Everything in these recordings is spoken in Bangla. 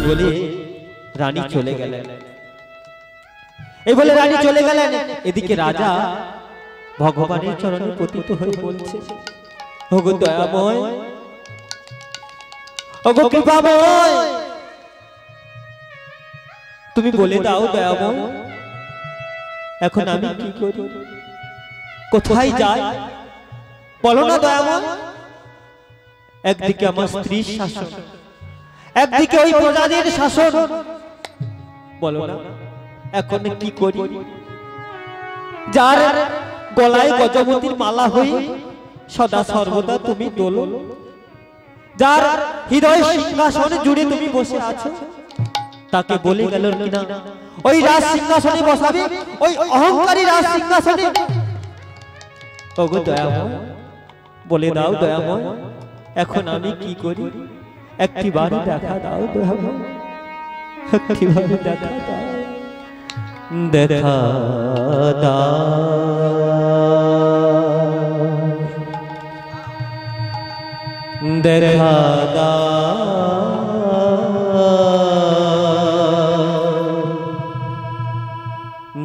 বলে রানী চলে গেলেন। এই বলে রানী চলে গেলেন। এদিকে রাজা ভগবানের চরণে পতিত হয়ে বলছে, ওগো দয়াময়, ওগো কৃপাময়, তুমি বলে দাও দয়াময়, এখন আমি কি করি, কোথায় যাই, বলো না দয়াময়। একদিকে আমার স্ত্রীর শাসন, একদিকে ওই প্রজাদের শাসন, বলো না এখন কি করি। যার গলায় গজমতির মালা হই সদা সর্বদা তুমি দোলো, যার হৃদয় সিংহাসনে জুড়ে তুমি বসে আছো, তাকে বলে গেল কিনা ওই রাজ সিংহাসনে বসাবে, ওই অহংকারী রাজ সিংহাসনে। ওগো দয়াময়, বলে দাও দয়াময়, এখন আমি কি করি, একটিবার দেখা দাও দয়াময়, একটিবার দেখা দাও, দেখা দাও, দেখা দাও,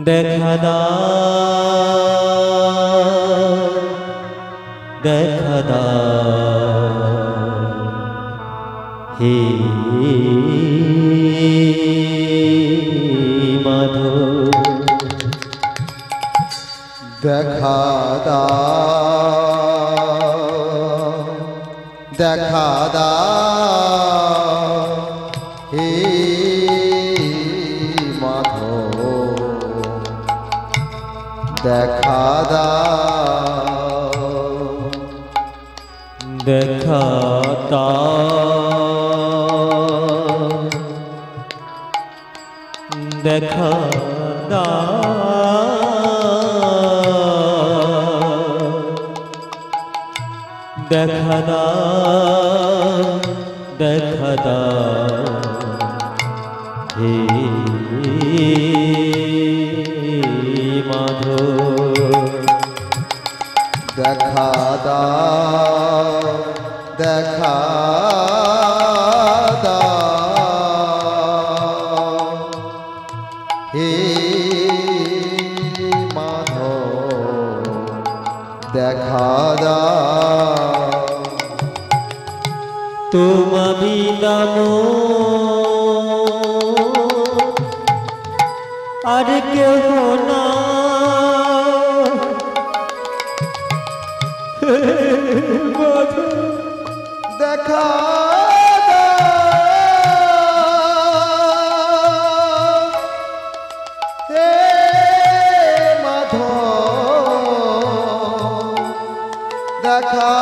দেখা দাও, দেখা দাও, হে মাধব, দেখা দাও, দেখা দাও, হে মাধব, দেখা দাও, দেখা দাও, দেখা দাও, দেখা দাও, দেখা দাও, হে মাধব, দেখা দাও, দেখা দাও, হে মাধব, দেখা দাও। তোমা বিনাম আর কেহ না, দেখা হে মাধব, দেখা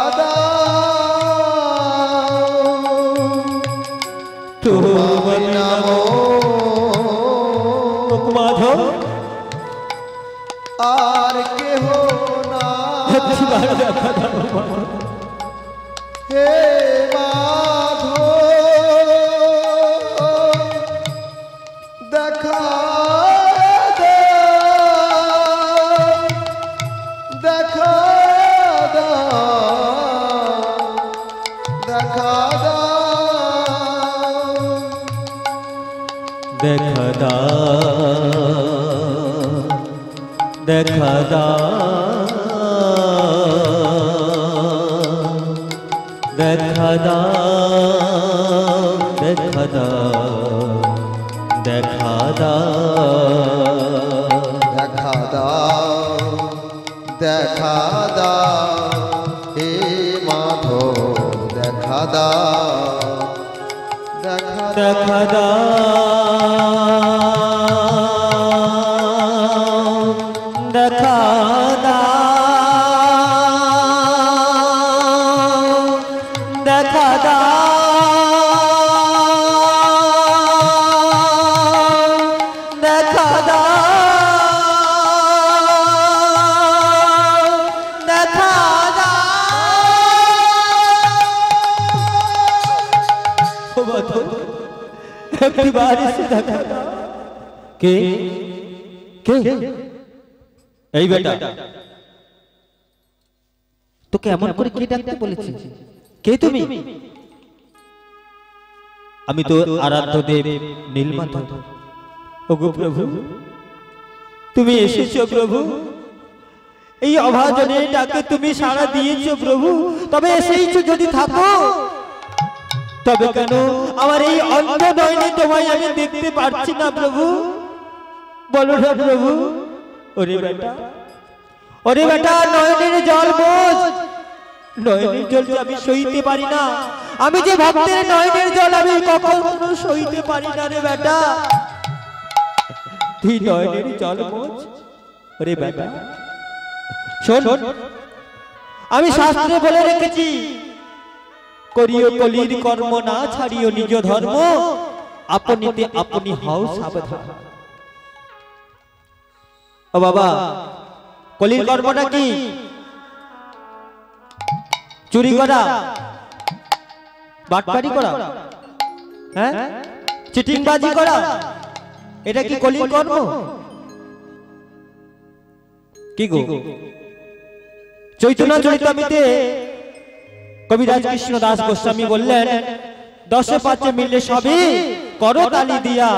তোমার নাম মাধব আর কেহ না, দেখা দাও হে মাধব, দেখা দেখা দেখা দেখা দাও, দেখা দাও, দেখা দাও, দেখা দাও, দেখা দাও, দেখা দাও, দেখা দাও, হে মাধব, দেখা দাও, দেখা দেখা দাও, দেখা দাও, দেখা দাও, দেখা দাও, দেখা দাও, একটিবার এসে দেখা দাও। কে কে এই বেটা, তোকে এমন করে কে ডাকতে বলেছে, কে তুমি? আমি তো আরাধ্য দেব নীলমাধব। ওগো প্রভু, তুমি এসেছো প্রভু, এই অভাজনের ডাকে তুমি সাড়া দিয়েছো প্রভু। তবে এসেইছো যদি থাকো, তবে কেন আমার এই অন্ধ নয়নে তোমায় আমি দেখতে পারছি না প্রভু? বলো না প্রভু। ওরে বেটা, ওরে বেটা, নয়নের জল বোঝ। নয়নের জল আমি সইতে পারি না। আমি যে ভক্তের নয়নের জল আমি কখনো সইতে পারি না রে বেটা। তুই নয়নের জল বোঝ। ওরে বেটা শোন, আমি শাস্ত্রে বলে রেখেছি, করিও কলির কর্ম না ছাড়িও নিজ ধর্ম, আপনিতে আপনি হও সাবধান। ও বাবা, কলির কর্মটা কি? চুরি করা, বাটপারি করা, হ্যাঁ, চিটিংবাজি করা, এটা কি কলির কর্ম? কি গো? চৈতন্য চরিতামৃতে কবিরাজ কৃষ্ণ দাস গোস্বামী বললেন, 10 5 মিলে সবে করো তালি দিয়া,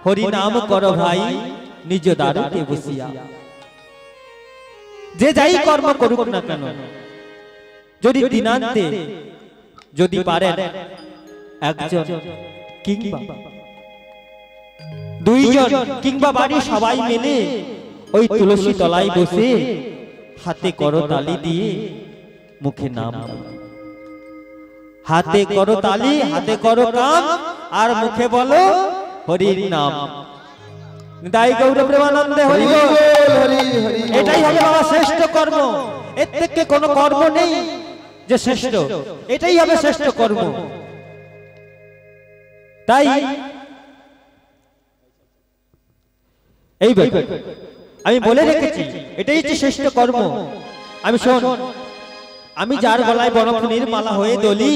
হরি নাম করো ভাই নিজ দ্বারকে বসিয়া। যে যাই কর্ম করুক না কেন, যদি দিনান্তে যদি পারেন একজন কিংবা দুইজন কিংবা বাড়ি সবাই মিলে ওই তুলসী তলায় বসে হাতে করো তালি দিয়ে মুখে নাম, হাতে করো তালি, হাতে করো কাম, আর মুখে বলো হরির নাম। দাই গৌর প্রেমানন্দে হরি বল। এটাই হবে বাবা শ্রেষ্ঠ কর্ম। এর থেকে কোনো কর্ম নেই যে শ্রেষ্ঠ, এটাই হবে শ্রেষ্ঠ কর্ম। তাই এই আমি বলে রেখেছি, এটাই হচ্ছে শ্রেষ্ঠ কর্ম। আমি শোন, আমি যার গলায় বনফুলির মালা হয়ে দলি,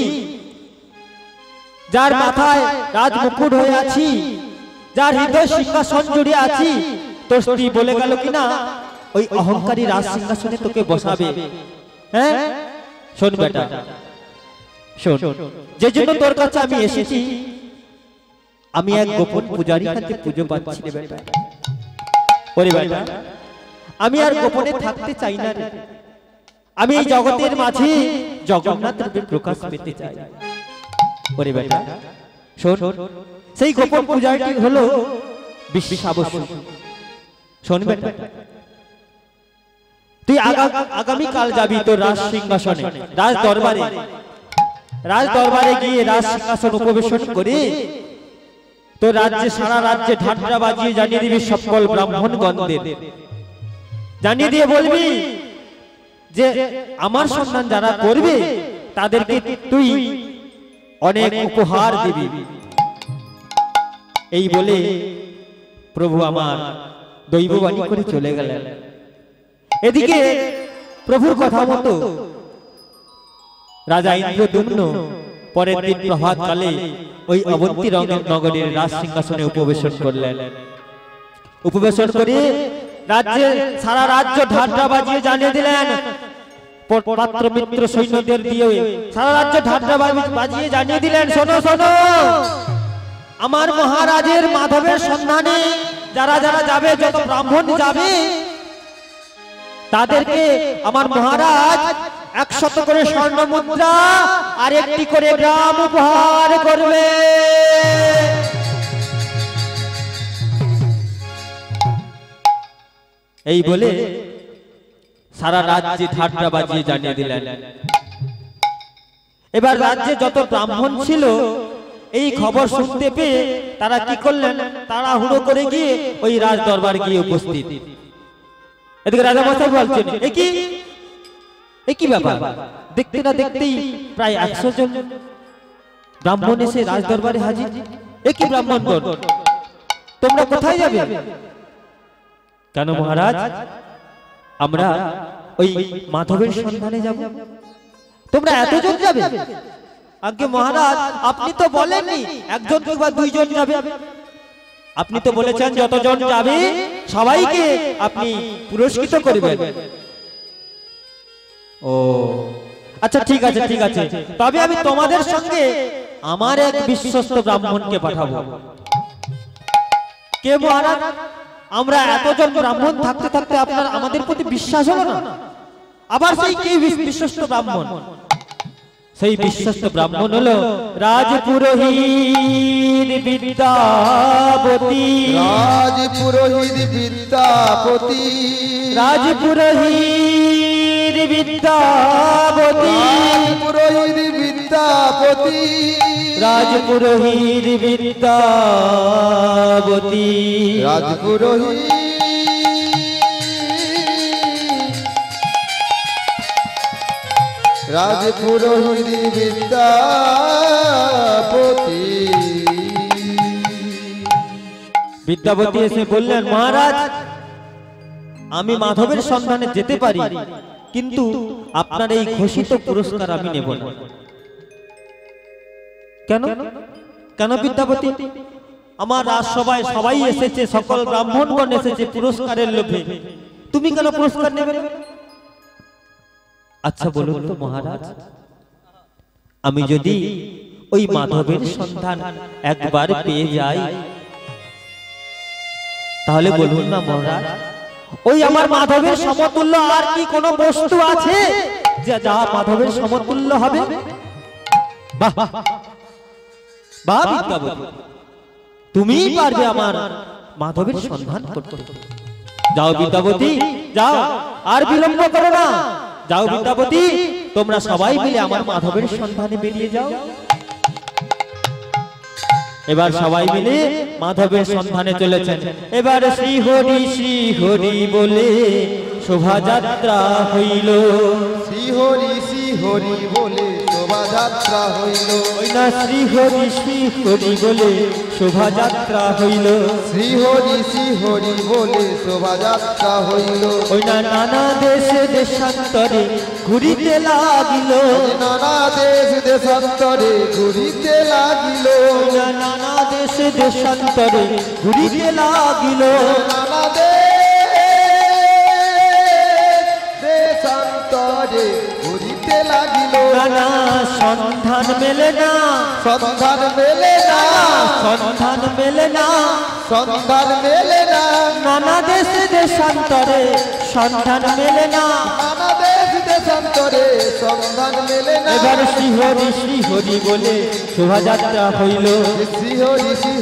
যার মাথায় রাজ মুকুট হয়ে আছি, যার হৃদয় সিংহাসন জুড়ে আছি, তোর স্ত্রী বলে গেল কিনা ওই অহংকারী রাজ সিংহাসনে তোকে বসাবে? হ্যাঁ শোন বেটা, শোন, যে জন্য তোর কাছে আমি এসেছি, আমি এক গোপন পূজারী হাতে পুজো পাচ্ছি রে বেটা। ওরে বেটা, আমি আর গোপনে থাকতে চাই না রে। আমি এই জগতের মাঝে জগন্নাথ রূপে প্রকাশ পেতে চাই। ওরে বেটা শোন, সেই গোপন পূজাটি হলো বিশ্বাবস্য। শোন বেটা, তুই আগামী কাল যাবি তোর রাজ সিংহাসনে, রাজ দরবারে গিয়ে রাজ সিংহাসন উপবেশন করে তোর রাজ্যে, সারা রাজ্যে ঢাকরা বাজিয়ে জানিয়ে দিবি সকল ব্রাহ্মণগণদের, জানিয়ে দিয়ে বলবি যে আমার সন্তান যারা করবে তাদেরকে তুই অনেক উপহার দিবি। এই বলে প্রভু আমার দৈববাণী করে চলে গেলেন। এদিকে প্রভুর কথা মতো রাজা ইন্দ্রদ্যুম্ন পরের দিন প্রভাত কালে ওই অবন্তী নগরের রাজ সিংহাসনে উপবেশন করলেন। উপবেশন করে রাজ্যের সারা রাজ্য ঢাকরা বাজিয়ে জানিয়ে দিলেন, পাত্র মিত্র সৈন্যদের দিয়ে সারা রাজ্য ঢাকরা বাজিয়ে জানিয়ে দিলেন, শোনো শোনো, আমার মহারাজের মাধবের সন্ধানে যারা যারা যাবে, যত ব্রাহ্মণ যাবে, তাদেরকে আমার মহারাজ 100 করে স্বর্ণ মুদ্রা আর 1টি করে গ্রাম উপহার করবে। এই বলে সারা রাজ্যে ঢাকরা বাজিয়ে জানিয়ে দিলেন। এবার রাজ্যে যত ব্রাহ্মণ ছিল এই খবর শুনতে পেয়ে তারা কি করলেন, তারা হুড়ো করে গিয়ে ওই রাজ দরবার গিয়ে উপস্থিত। এদিকে রাজা মশাই বলছেন, এ কি ব্যাপার? দেখতে না দেখতেই প্রায় 100 জন ব্রাহ্মণ এসে রাজ দরবারে হাজির। এ কি ব্রাহ্মণগণ, তোমরা কোথায় যাবে? কেন মহারাজ, আমরা ওই মাধবের সন্ধানে যাব। তোমরা এতজন যাবে? আগে মহারাজ, আপনি তো বলেননি একজন কিংবা দুইজন যাবে। আপনি তো বলেছেন যতজন যাবে সবাইকে আপনি পুরস্কৃত করবেন। ও আচ্ছা, ঠিক আছে ঠিক আছে, তবে আমি তোমাদের সঙ্গে আমার এক বিশ্বস্ত ব্রাহ্মণকে পাঠাবো। কে মহারাজ? আমরা এতজন ব্রাহ্মণ থাকতে থাকতে আপনার আমাদের প্রতি বিশ্বাস হলো না? আবার সেই কে বিশ্বস্ত ব্রাহ্মণ? সেই বিশ্বস্ত ব্রাহ্মণ হলো রাজপুরোহিত বিদ্যাপতি। রাজপুরোহিত বিদ্যাপতি। রাজপুরোহিত বিদ্যাপতি। রাজপুরোহিত বিদ্যাপতি। রাজপুরোহিত বিদ্যাপতি। রাজপুরোহিত রাজপুরোহিত বিদ্যাপতি। বিদ্যাপতি এসে বললেন, মহারাজ আমি মাধবের সন্ধানে যেতে পারি, কিন্তু আপনার এই ঘোষিত পুরস্কার আমি নেব না। কেন? কেন বিদ্যাপতি? আমার রাজসভায় সবাই এসেছে, সকল ব্রাহ্মণগণ এসেছে পুরস্কারের লোভে, তুমি কেন পুরস্কার নেবে? আচ্ছা বলুন তো মহারাজ, আমি যদি ওই মাধবের সন্ধান একবার পেয়ে যাই, তাহলে বলুন না মহারাজ, ওই আমার মাধবের সমতুল্য আর কি কোনো বস্তু আছে যা মাধবের সমতুল্য হবে? বাহ বাহ বিদ্যাপতি, তুমিই পারবে আমার মাধবের সন্ধান করতে। যাও বিদ্যাপতি, যাও, আর বিলম্ব করো না। যাও বিদ্যাপতি, তোমরা সবাই মিলে আমার মাধবের সন্ধানে বেরিয়ে যাও। এবার সবাই মিলে মাধবের সন্ধানে চলেছেন। এবার শ্রী হরি বলে শোভাযাত্রা হইল। শ্রী হরি বলে শোভাযাত্রা হইল। ওই না শ্রী হরি বলে শোভাযাত্রা হইল। শ্রী হরি বলে শোভাযাত্রা হইল। ওই না নানা দেশে দেশান্তরে ঘুরিতে লাগিল। নানা দেশ দেশান্তরে ঘুরিতে লাগিল। ওই না নানা দেশে দেশান্তরে ঘুরিতে লাগিল। নানা দেশ দেশান্তরে ঘুরিতে লাগিল। নানা সন্ধান মেলে না, সন্ধান মেলে না, সন্ধান মেলে না, সন্ধান মেলে না। নানা দেশে দেশান্তরে সন্ধান মেলে না। নানা দেশ দেশান্তরে সন্ধান মেলে না। এবার শ্রী হরি বলে শোভাযাত্রা হইল। শ্রী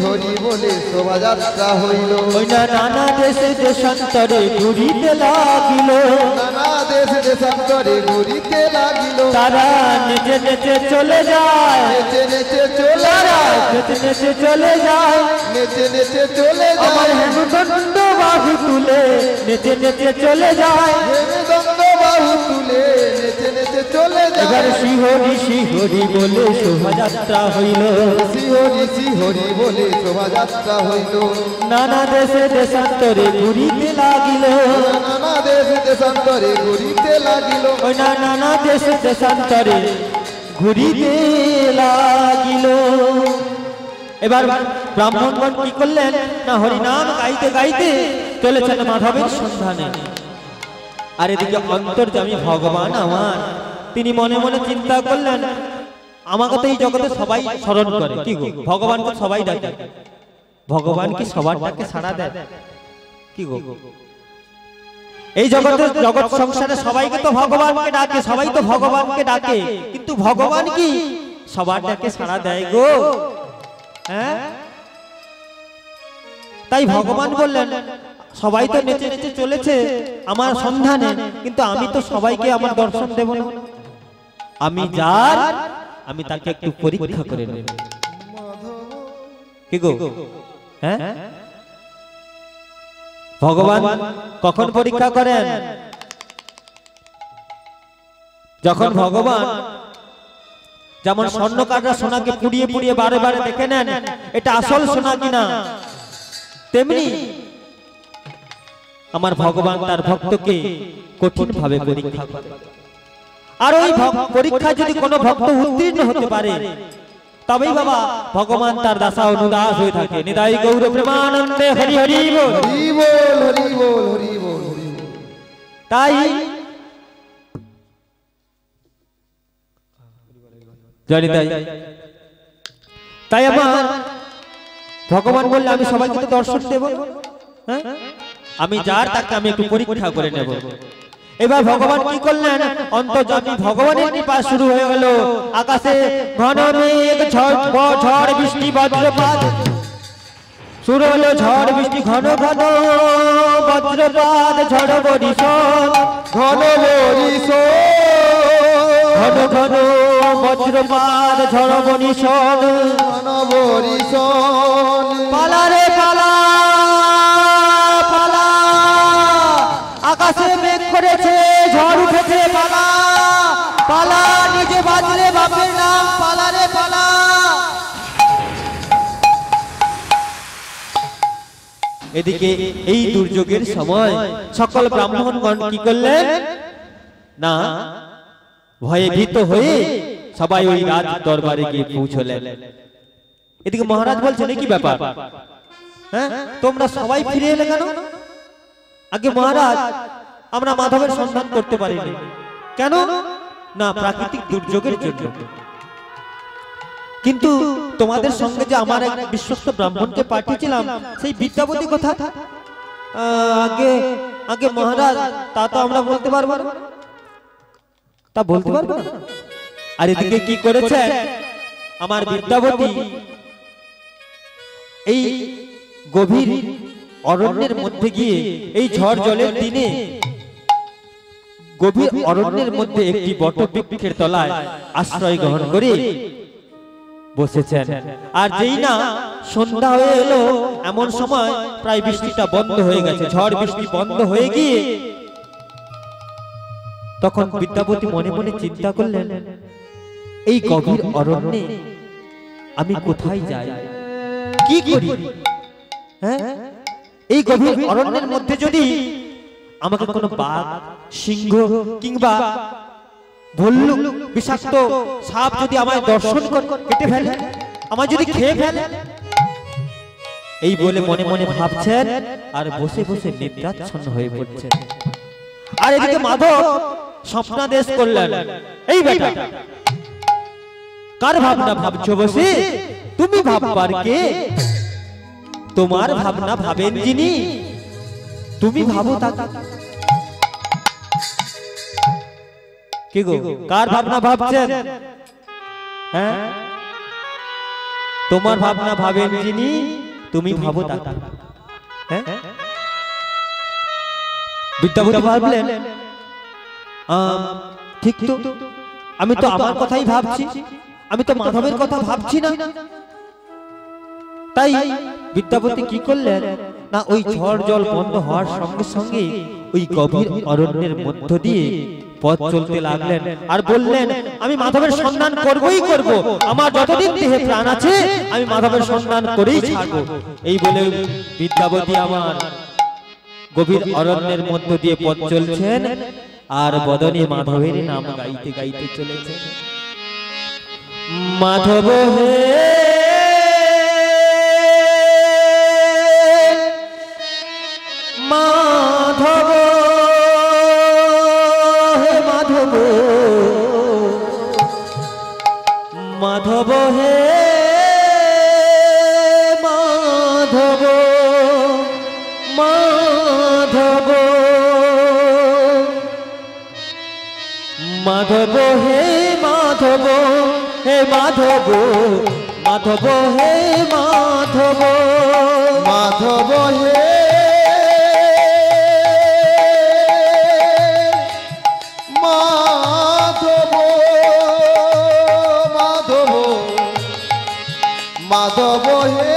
হরি বলে শোভাযাত্রা হইল। ওই না নানা দেশে দেশান্তরে ঘুরিতে লাগিল। নানা দেশ দেশান্তরে ঘুরিতে লাগিল। তারা নেচে নেচে চলে যায়, নেচে নেচে চলে যায়, নেচে নেচে চলে যায়। নেচে নেচে চলে আমার যায়। হেমদণ্ড বাহু তুলে নেচে নেচে চলে যায়। হেমদণ্ড বাহু তুলে নেচে নেচে চলে এবার যায়। শ্রী হরি বলে শোভাযাত্রা হইল। শ্রী হরি বলে শোভাযাত্রা হইল। নানা দেশে দেশান্তরে ঘুরিতে লাগিল। নানা দেশ দেশান্তরে ঘুরিতে লাগিল। ওই না নানা দেশে দেশান্তরে ঘুরিতে লাগিল। এবার ব্রাহ্মণগণ কি করলেন না, হরিনাম গাইতে গাইতে চলেছেন মাধবের সন্ধানে। আর এদিকে অন্তর্যামী ভগবান আমার, তিনি মনে মনে চিন্তা করলেন, আমাকে তো এই জগতে সবাই স্মরণ করে, কি গো ভগবানকে সবাই ডাকে, ভগবান কি সবার ডাকে সাড়া দেয়? কি গো এই জগৎ সংসারে সবাইকে তো ভগবানকে ডাকে, সবাই তো ভগবানকে ডাকে, কিন্তু ভগবান কি সবার ডাকে সাড়া দেয় গো? হ্যাঁ, তাই ভগবান বললেন, সবাই তো নেচে নেচে চলেছে আমার সন্ধানে, কিন্তু আমি তো সবাইকে আমার দর্শন দেব না। আমি যার, আমি তাকে একটু পরীক্ষা করে নেব। কি গো? হ্যাঁ, ভগবান কখন পরীক্ষা করেন? যখন ভগবান যেমন স্বর্ণকাররা সোনাকে পুড়িয়ে পুড়িয়ে বারে বারে দেখে নেন এটা আসল সোনা কিনা, তেমনি আমার ভগবান তার ভক্তকে কঠিন ভাবে পরীক্ষা করে। আর ওই পরীক্ষা যদি কোনো ভক্ত উত্তীর্ণ হতে পারে, তবেই বাবা ভগবান তার দাসা অনুদাস হয়ে থাকে। নিতাই গৌর প্রেমানন্দে হরি হরি বল, হরি বল, হরি বল, হরি বল, হরি বল। তাই জানি তাই তাই আমার ভগবান বললে আমি সবাইকে তো দর্শন দেব, হ্যাঁ আমি যার তাকে আমি একটু পরীক্ষা করে নেব। এবার ভগবান কি করলেন, অন্তর্যামী ভগবানের কৃপা শুরু হয়ে গেল। আকাশে ঘন মেঘ, ঝড় বৃষ্টি বজ্রপাত শুরু হলো, ঝড় বৃষ্টি ঘন ঘন বজ্রপাত, ঝড় বরিশন ঘন বরিশন, ঘন ঘন বজ্রপাত, ঝড় বরিশন, ঘন বরিশন। পালা রে পালা পালা, আকাশে মেঘ করেছে, ঝড় উঠেছে, পালা পালা, নিজে বাজলে বাপের নাম, পালা রে পালা। এদিকে এই দুর্যোগের সময় সকল ব্রাহ্মণগণ কি করলেন না, ভয়ে ভীত হয়ে সবাই ওই রাজ দরবারে গিয়ে পৌঁছলেন। এদিকে মহারাজ বলছেন কি ব্যাপার, হ্যাঁ তোমরা সবাই ফিরে এলে কেন? আগে মহারাজ আমরা মাধবের সন্ধান করতে পারিনি। কেন না, প্রাকৃতিক দুর্যোগের জন্য। কিন্তু তোমাদের সঙ্গে যে আমার এক বিশ্বস্ত ব্রাহ্মণকে পাঠিয়েছিলাম, সেই বিদ্যাপতি কথা আগে আগে মহারাজ তা তো আমরা বলতে পারবো না, তা বলতে পারবো না। আর এদিকে কি করেছে আমার বিদ্যাপতি, এই গভীর অরণ্যের মধ্যে গিয়ে এই ঝড় জলের দিনে গভীর অরণ্যের মধ্যে একটি বটবৃক্ষের তলায় আশ্রয় গ্রহণ করে বসেছেন। আর যেই না সন্ধ্যা হয়ে এলো, এমন সময় প্রায় বৃষ্টিটা বন্ধ হয়ে গেছে, ঝড় বৃষ্টি বন্ধ হয়ে গিয়ে তখন বিদ্যাপতি মনে মনে চিন্তা করলেন, এই গভীর অরণ্যে আমি কোথায় যাই, কি করি? হ্যাঁ এই গভীর অরণ্যের মধ্যে যদি আমাকে কোনো বাঘ, সিংহ কিংবা ভল্লুক, বিষাক্ত সাপ যদি আমায় দর্শন করে কেটে ফেলে, আমায় যদি খেয়ে ফেলে, এই বলে মনে মনে ভাবছেন আর বসে বসে নিদ্রাচ্ছন্ন হয়ে পড়ছেন। আর এদিকে মাধব স্বপ্নাদেশ করলেন, এই বেটা কার ভাবনা ভাবছো বসে, তুমি ভাববার কে? তোমার ভাবনা ভাবেন যিনি, তুমি ভাবো তাকে। কি গো, কার ভাবনা ভাবছেন? হ্যাঁ তোমার ভাবনা ভাবেন যিনি, তুমি ভাবো তাকে। হ্যাঁ বিদ্যাপতি ভাবলেন, ঠিক তো, আমি তো আমার কথাই ভাবছি, আমি তো মাধবের কথা ভাবছি না। তাই বিদ্যাপতি কি করলেন না, ওই ঝড় জল বন্ধ হওয়ার সঙ্গে সঙ্গে ওই গভীর অরণ্যের মধ্য দিয়ে পথ চলতে লাগলেন আর বললেন, আমি মাধবের সন্ধান করবই করব, আমার যতদিন দেহে প্রাণ আছে আমি মাধবের সন্ধান করেই ছাড়বো। এই বলে বিদ্যাপতি আমার গভীর অরণ্যের মধ্য দিয়ে পথ চলছেন আর বদনে মাধবের নাম গাইতে গাইতে চলেছেন। মাধব হে মাধব, হে মাধব, মাধব হে মাধব, মাধব, মাধব হে মাধব, হে মাধব, মাধব হে মাধব, মাধব হে মাধব, মাধব, মাধব হে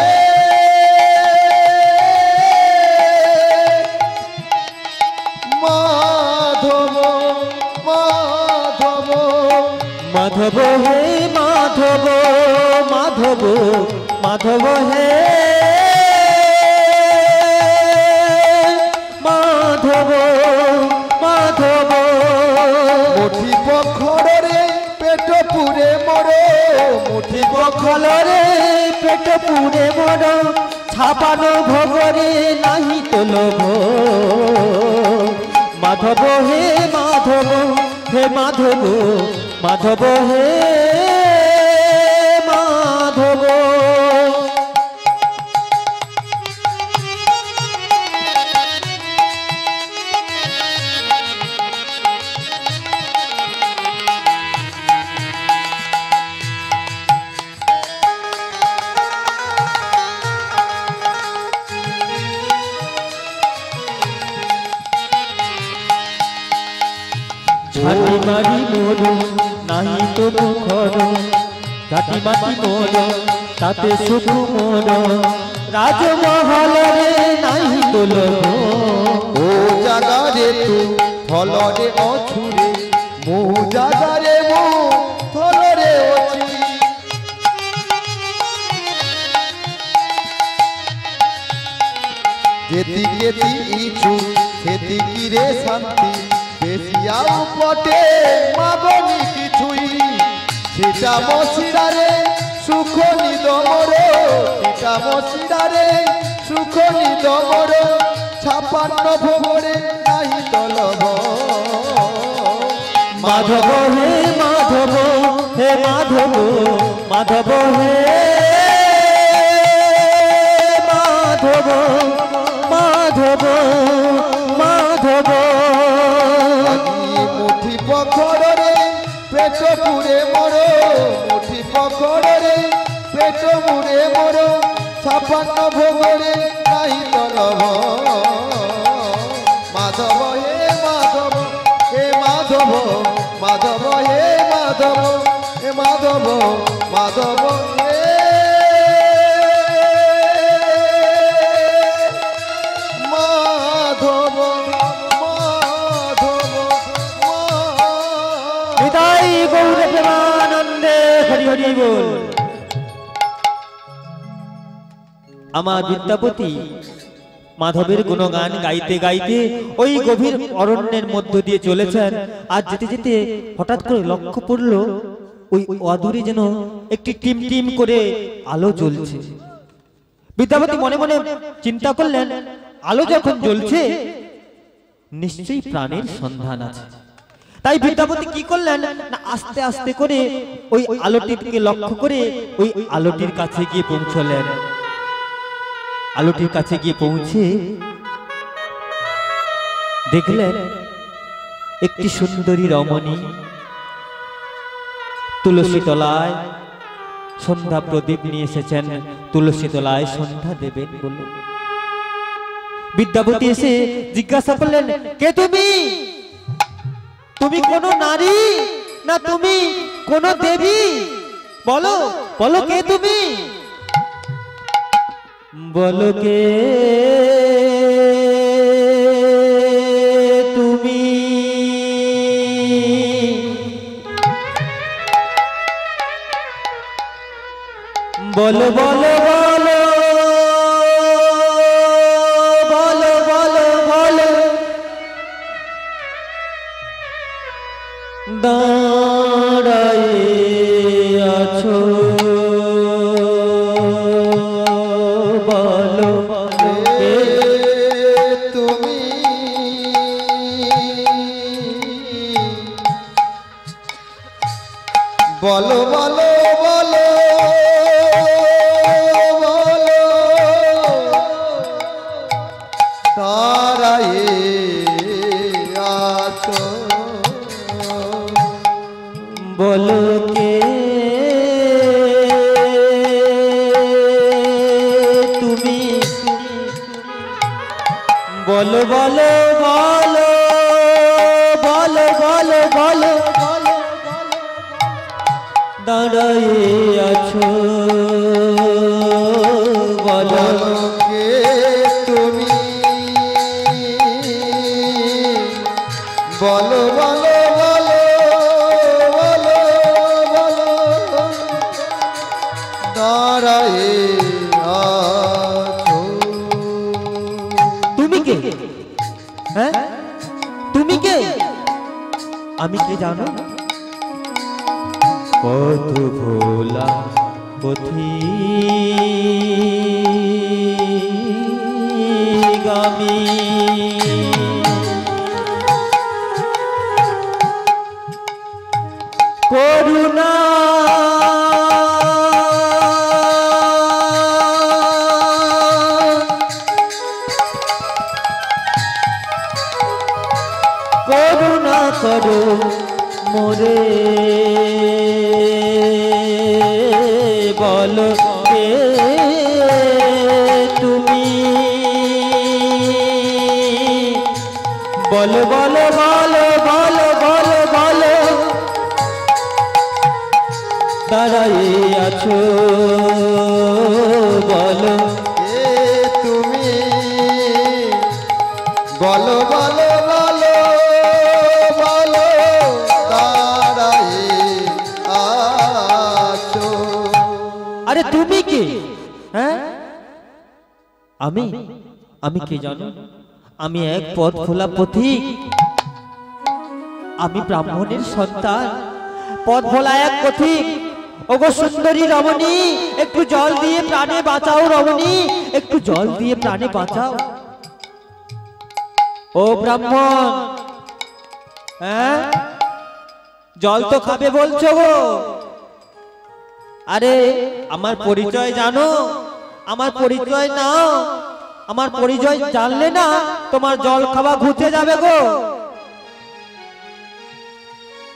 মাধব, মাধব, মাধব হে মাধব, মাধব, মাধব হে মাধব, মাধব, মুঠি পখরে পেট পুরে মরে, মুঠি পখলরে পেট পুরে মর, ছাপানো ভোগরে নাহি তো লোভ। মাধব হে মাধব, হে মাধব, মাধব হে মাধব। ওই মারি মোর নাহি তো মুখর ঘাটি মাটি মোর তাতে সুখ মোর রাজমহল রে নাহি তো লোভ ও জাগারে তু ফলরে অছুরে মো জাগারে মো ফলরে অছি যেতি যেতি ইছু সেদিকি রে শান্তি বেশিয়াও পটে মাগনি কিছুই সেটা মশিরারে সুখ নিদমর সেটা মশিরারে সুখ নিদমর 56 ভোগরে নাহি তলভ মাধব হে মাধব হে মাধব মাধব হে মাধব মাধব মাধব মুঠি পখরে পেট পুরে মর মুঠি পখরে পেট পুরে মর 56 ভোগরে নাহি তলভ মাধব হে মাধব হে মাধব মাধব হে মাধব হে মাধব মাধব হে মাধব মাধব হৃদয় গৌর প্রেমানন্দে হরি হরি বল। আমার বিদ্যাপতি মাধবের গুণগান গাইতে গাইতে ওই গভীর অরণ্যের মধ্য দিয়ে চলেছেন। আর যেতে যেতে হঠাৎ করে লক্ষ্য পড়ল ওই অদূরে যেন একটি টিম টিম করে আলো জ্বলছে। বিদ্যাপতি মনে মনে চিন্তা করলেন, আলো যখন জ্বলছে নিশ্চয়ই প্রাণের সন্ধান আছে। তাই বিদ্যাপতি কি করলেন না, আস্তে আস্তে করে ওই আলোটিকে লক্ষ্য করে ওই আলোটির কাছে গিয়ে পৌঁছলেন। আলোটির কাছে গিয়ে পৌঁছে দেখলেন একটি সুন্দরী রমণী তুলসী তলায় সন্ধ্যা প্রদীপ নিয়ে এসেছেন, তুলসী তলায় সন্ধ্যা দেবেন বলে। বিদ্যাপতি এসে জিজ্ঞাসা করলেন, কে তুমি? তুমি কোন নারী না তুমি কোন দেবী? বলো বলো, কে তুমি? বলো কে তুমি? বলো বলো বলো বলো বলো বলো, দাঁড়ায়ে আছো বলো কে তুমি? বলো বলো বলো বলো, তারায়ে আছো বলো কে তুমি? বলো বলো বলো বলো বলো বলো, দাঁড়ায়ে আছো বলো কে তুমি? বলো বলো বলো বলো বলো, দাঁড়ায়ে আছো। তুমি কে? হ্যাঁ তুমি কে? আমি কে জানো? পথ ভোলা পথি গামী, করুণা করুণা করো মোরে, বলো কে তুমি? বলো বলো বলো বলো বলো বলো দাঁড়াই আছো বলো এ তুমি বলো বলো বলো বলো দাঁড়াই আছো। আরে তুমি কে? হ্যাঁ, আমি আমি কে জানো? আমি এক পথ খোলা পথিক, আমি ব্রাহ্মণের সন্তান, পথ ভোলা এক পথিক। ওগো সুন্দরী রমণী, একটু জল দিয়ে প্রাণে বাঁচাও রমণী, একটু জল দিয়ে প্রাণে বাঁচাও। ও ব্রাহ্মণ, হ্যাঁ জল তো খাবে বলছো গো? আরে আমার পরিচয় জানো? আমার পরিচয় নাও, আমার পরিচয় জানলে না তোমার জল খাওয়া ঘুচে যাবে গো।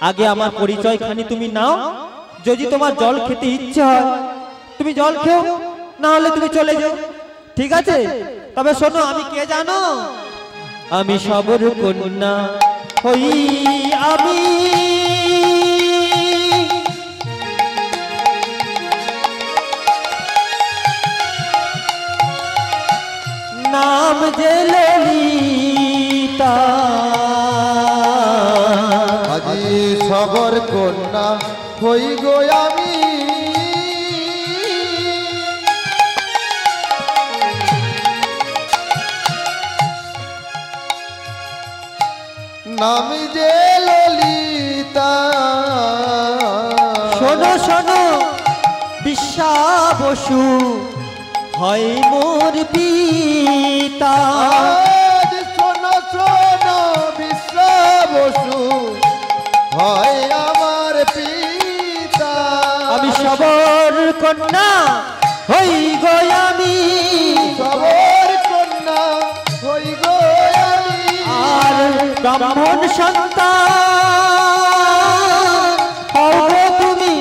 আগে আমার পরিচয় খানি তুমি নাও, যদি তোমার জল খেতে ইচ্ছে হয় তুমি জল খেও, না হলে তুমি চলে যাও, ঠিক আছে? তবে শোনো, আমি কে জানো? আমি সবর কন্যা হই, আমি নাম যে ললিতা। আজি সবর কন্যা হই গো আমি, নাম যে ললিতা। শোনো শোনো, বিশ্বা বসু হয় মোর পিতা। আজ শোনো শোনো, বিশ্ব বসু হয় আমার পিতা। আমি সবর কন্যা হই গো আমি, সবর কন্যা হই গো আমি, আর ব্রাহ্মণ সন্তান হও গো তুমি।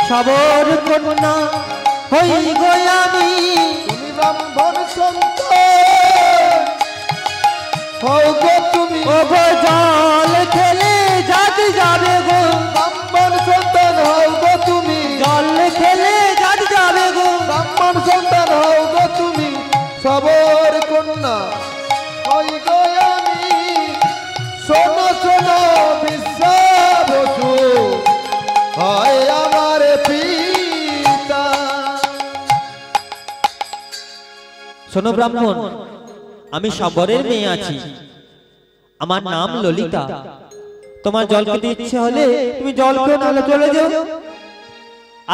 সবর কন্যা হই গো আমি, তুমি ব্রাহ্মণ সন্তান হও গো তুমি। ও গো জল খেলে জাত যাবে গো, ব্রাহ্মণ সন্তান হও গো তুমি। জল খেলে জাত যাবে গো। ব্রাহ্মণ সন্তান হও গো তুমি, সবর কন্যা হই গো আমি। শোনো শোনো, বিশ্ব বসু হয় আমার পিতা। শোনো ব্রাহ্মণ, আমি সবরের মেয়ে আছি, আমার নাম ললিতা। তোমার জল খেতে ইচ্ছে হলে তুমি জল খেও, নাহলে চলে যাও।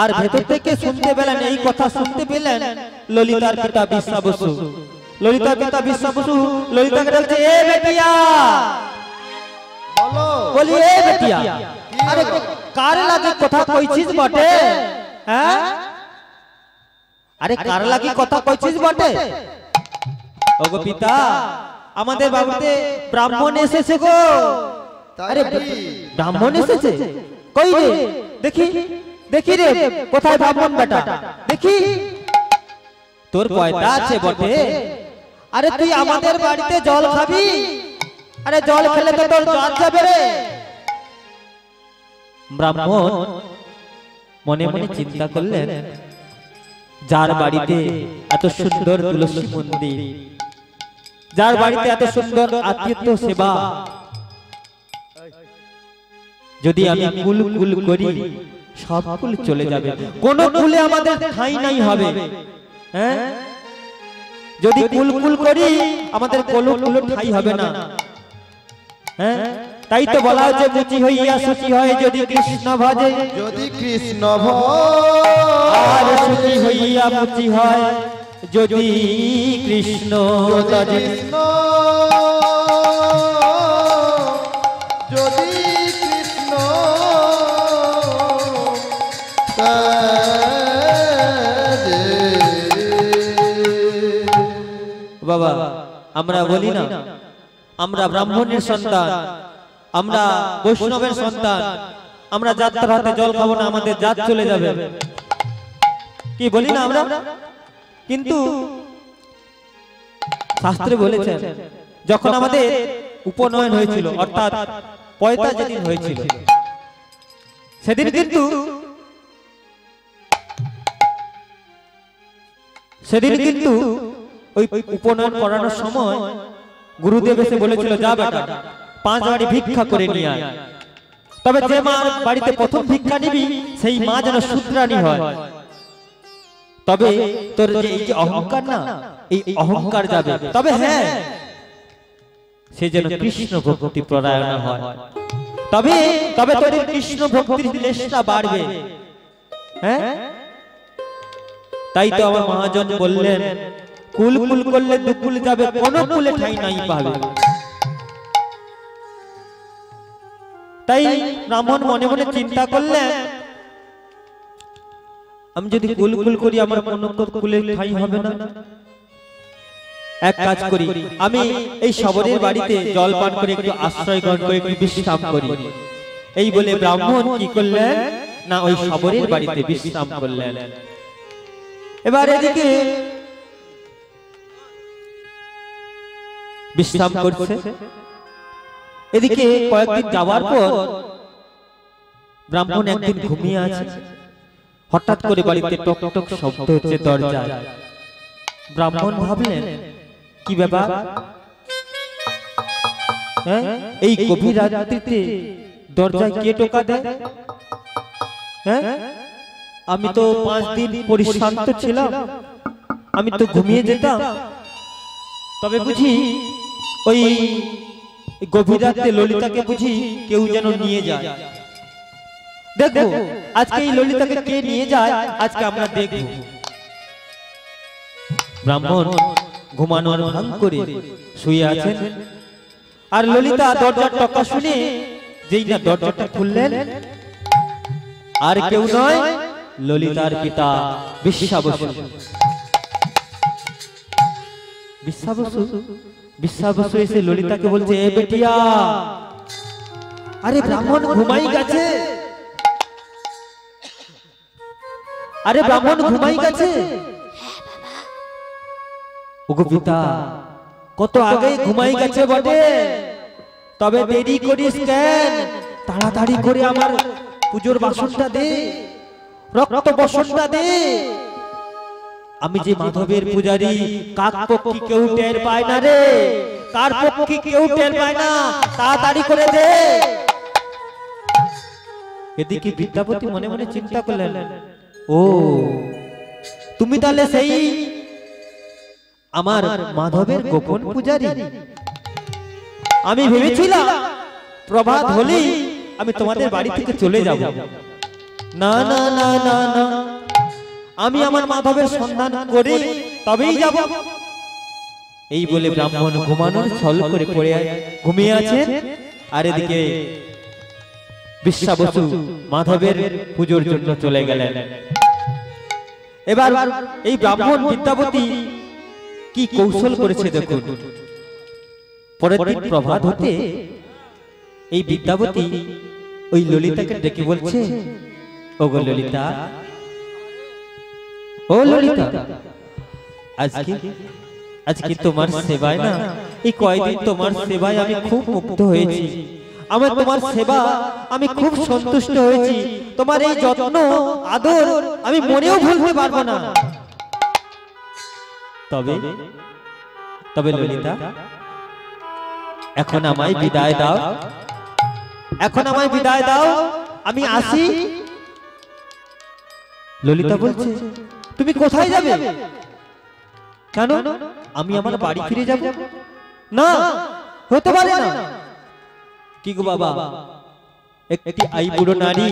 আর ভেতর থেকে শুনতে পেলেন, এই কথা শুনতে পেলেন ললিতার পিতা বিশ্বা বসু। ললিতার পিতা বিশ্বা বসু ললিতাকে বলছে, এ বেটিয়া, বলো বলি এ বেটিয়া, আরে কার লাগে কথা কইছিস বটে? হ্যাঁ, আরে কার লাগি কথা কইছিস বটে? ওগো পিতা, আমাদের বাড়িতে ব্রাহ্মণ এসেছে গো। আরে ব্রাহ্মণ এসেছে? কই রে, দেখি দেখি রে, কোথায় ব্রাহ্মণ বেটা? দেখি তোর পয়দা আছে বটে। আরে তুই আমাদের বাড়িতে জল খাবি? আরে জল খেলে তো তোর জ্বর যাবে রে। ব্রাহ্মণ মনে মনে চিন্তা করলেন, যার বাড়িতে এত সুন্দর তুলসী মন্দির, যার বাড়িতে এত সুন্দর আতিথ্য সেবা, যদি আমি কুল কুল করি সব কুল চলে যাবে, কোন কুলে আমাদের ঠাঁই নাই হবে। হ্যাঁ, যদি কুল কুল করি আমাদের কোনো কুল ঠাঁই হবে না। হ্যাঁ, তাই তো বলা হচ্ছে, মুচি হইয়া সুচি হয় যদি কৃষ্ণ ভজে, যদি কৃষ্ণ আর সুচি হইয়া মুচি হয় যদি কৃষ্ণ তজে। কৃষ্ণ যদি কৃষ্ণ বাবা, আমরা বলি না আমরা ব্রাহ্মণের সন্তান, আমরা বৈষ্ণবের সন্তান, আমরা যাত্রার হাতে জল খাবো না, আমাদের জাত চলে যাবে, কি বলি না আমরা? কিন্তু শাস্ত্রে বলেছেন, যখন আমাদের উপনয়ন হয়েছিল, অর্থাৎ পয়তা যেদিন হয়েছিল, সেদিন কিন্তু সেদিন কিন্তু ওই উপনয়ন করানোর সময় গুরুদেব এসে বলেছিল, যা বেটা 5 বাড়ি ভিক্ষা করে নিয়ে আয়। তবে যে মা বাড়িতে প্রথম ভিক্ষা নিবি সেই মা যেন শূদ্রাণী হয়। তবে তোর যে এই যে অহংকার না, এই অহংকার যাবে। তবে হ্যাঁ, সে যেন কৃষ্ণ ভক্তি পরায়ণ হয়। তবে তবে তোর কৃষ্ণ ভক্তির লেশটা বাড়বে। হ্যাঁ, তাই তো আমার মহাজন বললেন, কুল কুল করলে দুকুল যাবে, কোন কুলে ঠাঁই নাই পাবে। তাই ব্রাহ্মণ মনে মনে চিন্তা করলেন, আমি যদি কুল কুল করি আমার কোন কুলে ঠাঁই হবে না। এক কাজ করি, আমি এই শবরের বাড়িতে জল পান করে একটু আশ্রয় গ্রহণ করে একটু বিশ্রাম করি। এই বলে ব্রাহ্মণ কি করলেন না, ওই শবরের বাড়িতে বিশ্রাম করলেন। এবার এদিকে বিশ্রাম করছে, এদিকে কয়েকদিন যাওয়ার পর ব্রাহ্মণ একদিন ঘুমিয়ে আছে। হঠাৎ করে বাড়িতে টক টক শব্দ হচ্ছে দরজায়। ব্রাহ্মণ ভাবলেন, কি ব্যাপার? এই গভীর রাত্রিতে দরজায় কে টোকা দেয়? আমি তো 5 দিন পরিশ্রান্ত ছিলাম, আমি তো ঘুমিয়ে যেতাম। তবে বুঝি ওই গভীর রাতে ললিতাকে বুঝি কেউ যেন নিয়ে যায়। দেখো আজকে এই ললিতাকে কে নিয়ে যায়, আজকে আমরা দেখব। ব্রাহ্মণ ঘুমানোর ভান করে শুয়ে আছেন, আর ললিতা দরজার টকা শুনে যেই না দরজাটা খুললেন, আর কেউ নয় ললিতার পিতা বিশ্বাবসু। বিশ্বাবসু এসে ললিতাকে বলছে, এ বেটিয়া, আরে ব্রাহ্মণ ঘুমাই গেছে, আরে ব্রাহ্মণ ঘুমাই গেছে। ওগো পিতা, কত আগে ঘুমাই গেছে বটে, তবে দেরি করিস কেন? তাড়াতাড়ি করে আমার পুজোর বাসনটা দে, রক্ত বসনটা দে। আমি যে মাধবের পূজারি, কাক পক্ষী কেউ টের পায় না রে, কার পক্ষী কেউ টের পায় না, তাড়াতাড়ি করে দে। এদিকে বিদ্যাপতি মনে মনে চিন্তা করলেন, ও তুমি তাহলে সেই আমার মাধবের গোপন পূজারি। আমি ভেবেছিলাম প্রভাত হলেই আমি তোমাদের বাড়ি থেকে চলে যাব। না না না না না, আমি আমার মাধবের সন্ধান করে তবেই যাব। এই বলে ব্রাহ্মণ ঘুমানোর ছল করে পড়ে ঘুমিয়ে আছেন, আর এদিকে বিশ্বাবসু মাধবের পুজোর জন্য চলে গেলেন। এবার এই ব্রাহ্মণ বিদ্যাপতি কি কৌশল করেছে দেখুন। পরের দিন প্রভাত হতে এই বিদ্যাপতি ওই ললিতাকে ডেকে বলছে, ওগো ললিতা, ও ললিতা, আজকে তোমার সেবায় না, এই কয়েকদিন তোমার সেবায় আমি খুব মুগ্ধ হয়েছি। আমার তোমার সেবা আমি খুব সন্তুষ্ট হয়েছি। তোমার এই যত্ন আদর আমি মনেও ভুলতে পারবো না। তবে ললিতা, এখন আমায় বিদায় দাও, এখন আমায় বিদায় দাও, আমি আসি। ললিতা বলছে, তুমি কোথায় যাবে? কেন? আমি আমার বাড়ি ফিরে যাব? না, হতে পারে না। কি গো বাবা, একটি আইবুড়ো নারী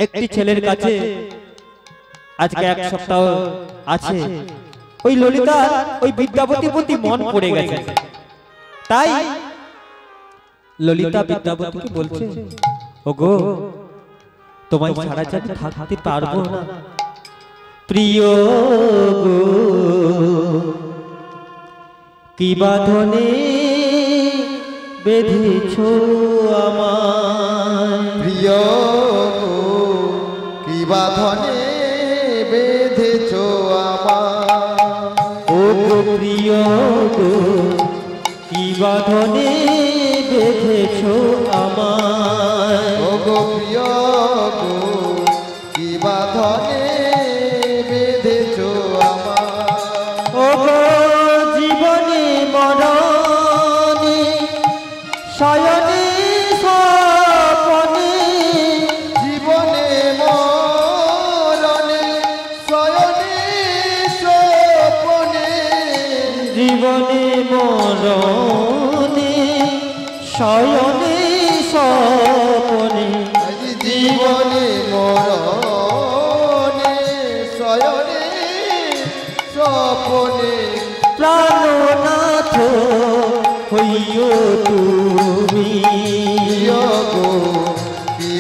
একটি ছেলের কাছে আজকে 1 সপ্তাহ আছে। ওই ললিতা ওই বিদ্যাপতির প্রতি মন পড়ে গেছে। তাই ললিতা বিদ্যাপতিকে বলছে, ওগো, তোমায় ছাড়া যে থাকতে পারবো না প্রিয় গো, কি বাঁধনে বেঁধেছো আমায়। প্রিয় গো, কি বাঁধনে বেঁধেছো আমায়। ও গো প্রিয় গো, কি বাঁধনে বেঁধেছো আমায়। ও গো প্রিয় গো, কি বাঁধনে বেঁধেছো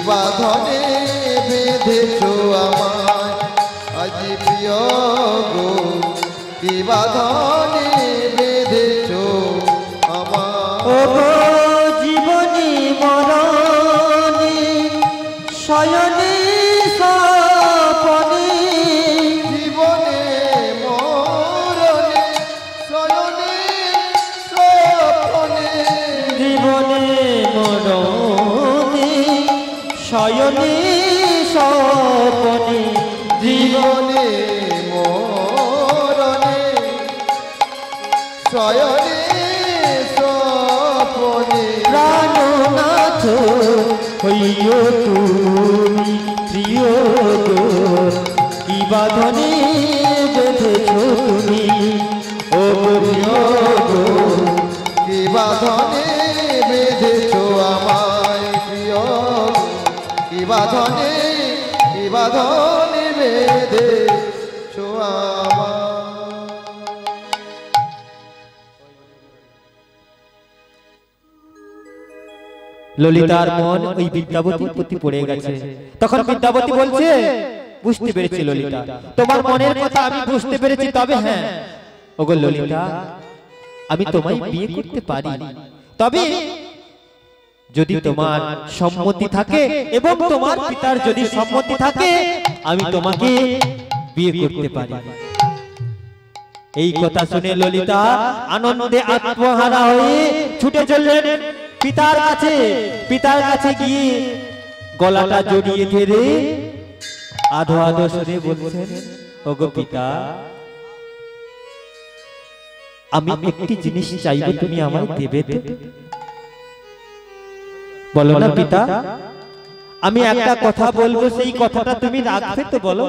বাঁধনে বেঁধেছ আমায় আজি প্রিয় গো কি বাঁধনে বেঁধেছ আমায় ও গো জীবনী মরণে শয়নে স্বপনে জীবনে মরণে শয়নে স্বপনে জীবনে মরণে শয়নে স্বপনে জীবনে মরণে শয়নে স্বপনে প্রাণনাথ হইও তুমি প্রিয় গো কি বাঁধনে বেঁধেছ তুমি ও প্রিয় গো কি বাঁধনে বেঁধেছ আমায় প্রিয় কি বাঁধনে বেঁধেছ আমায় ললিতার মন ওই বিদ্যাবতীর প্রতি পড়ে গেছে। তখন বিদ্যাবতী বলছে, বুঝতে পেরেছি ললিতা, তোমার মনের কথা আমি বুঝতে পেরেছি, তবে হ্যাঁ ওগো ললিতা, আমি তোমায় বিয়ে করতে পারি, তবে যদি তোমার সম্মতি থাকে এবং তোমার পিতার যদি সম্মতি থাকে আমি তোমাকে বিয়ে করতে পারি। এই কথা শুনে ললিতা আনন্দে আত্মহারা হয়ে ছুটে চললেন পিতার কাছে। পিতার কাছে গিয়ে গলাটা জড়িয়ে ধরে আধো আধো সুরে বলছেন, ওগো পিতা, আমি একটি জিনিস চাইবো, তুমি আমায় দেবে তো? বলো না পিতা, আমি একটা কথা বলবো, সেই কথাটা তুমি রাখবে তো? বলো,